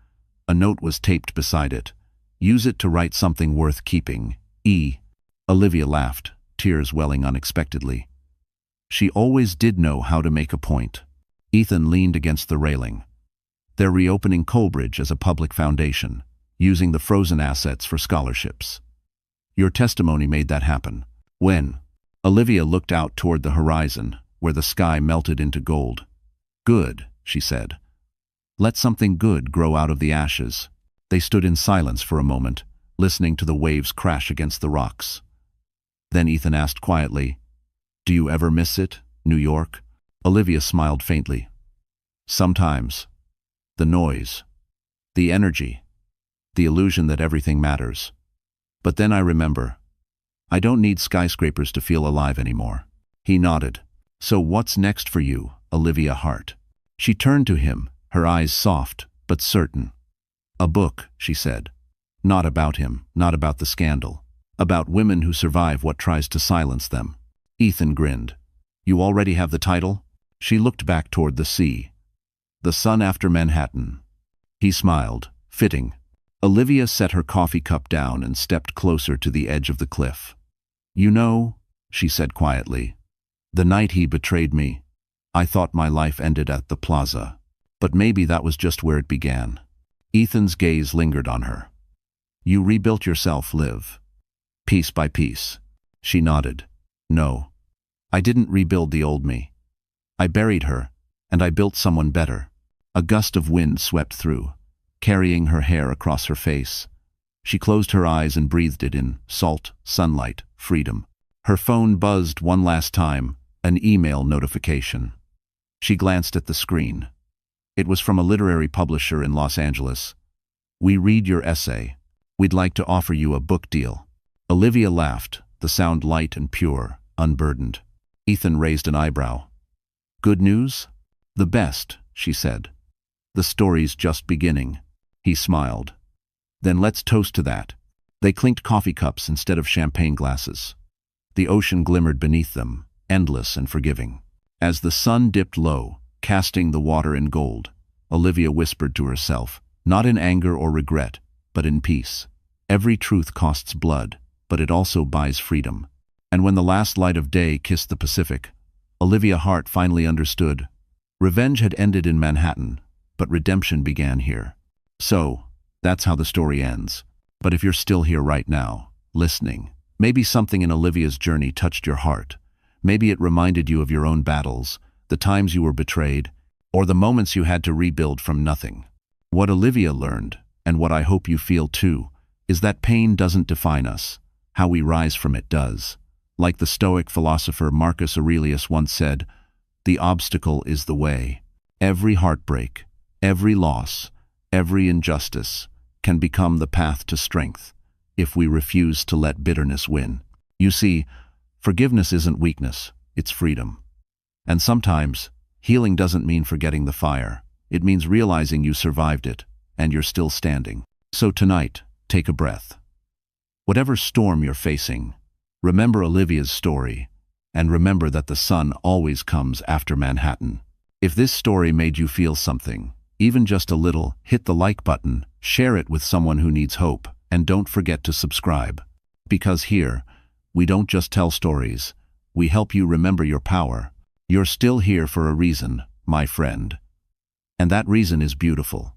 A note was taped beside it. Use it to write something worth keeping. E. Olivia laughed, tears welling unexpectedly. She always did know how to make a point. Ethan leaned against the railing. They're reopening Coalbridge as a public foundation, using the frozen assets for scholarships. Your testimony made that happen. When? Olivia looked out toward the horizon, where the sky melted into gold. Good, she said. Let something good grow out of the ashes. They stood in silence for a moment, listening to the waves crash against the rocks. Then Ethan asked quietly, Do you ever miss it, New York? Olivia smiled faintly. Sometimes. The noise. The energy. The illusion that everything matters. But then I remember. I don't need skyscrapers to feel alive anymore. He nodded. So what's next for you, Olivia Hart? She turned to him, her eyes soft, but certain. A book, she said. Not about him, not about the scandal. About women who survive what tries to silence them. Ethan grinned. You already have the title? She looked back toward the sea. The Sun After Manhattan. He smiled, fitting. Olivia set her coffee cup down and stepped closer to the edge of the cliff. You know, she said quietly, the night he betrayed me, I thought my life ended at the plaza. But maybe that was just where it began. Ethan's gaze lingered on her. You rebuilt yourself, Liv. Piece by piece. She nodded. No. I didn't rebuild the old me. I buried her, and I built someone better. A gust of wind swept through, carrying her hair across her face. She closed her eyes and breathed it in: salt, sunlight, freedom. Her phone buzzed one last time, an email notification. She glanced at the screen. It was from a literary publisher in Los Angeles. "We read your essay. We'd like to offer you a book deal." Olivia laughed, the sound light and pure, unburdened. Ethan raised an eyebrow. "Good news?" "The best," she said. "The story's just beginning." He smiled. "Then let's toast to that." They clinked coffee cups instead of champagne glasses. The ocean glimmered beneath them, endless and forgiving. As the sun dipped low, casting the water in gold, Olivia whispered to herself, not in anger or regret, but in peace. Every truth costs blood, but it also buys freedom. And when the last light of day kissed the Pacific, Olivia Hart finally understood. Revenge had ended in Manhattan, but redemption began here. So, that's how the story ends. But if you're still here right now, listening, maybe something in Olivia's journey touched your heart. Maybe it reminded you of your own battles, the times you were betrayed, or the moments you had to rebuild from nothing. What Olivia learned, and what I hope you feel too, is that pain doesn't define us. How we rise from it does. Like the Stoic philosopher Marcus Aurelius once said, "The obstacle is the way." Every heartbreak, every loss, every injustice can become the path to strength if we refuse to let bitterness win. You see, forgiveness isn't weakness, it's freedom. And sometimes, healing doesn't mean forgetting the fire. It means realizing you survived it, and you're still standing. So tonight, take a breath. Whatever storm you're facing, remember Olivia's story, and remember that the sun always comes after Manhattan. If this story made you feel something, even just a little, hit the like button, share it with someone who needs hope, and don't forget to subscribe. Because here, we don't just tell stories, we help you remember your power. You're still here for a reason, my friend. And that reason is beautiful.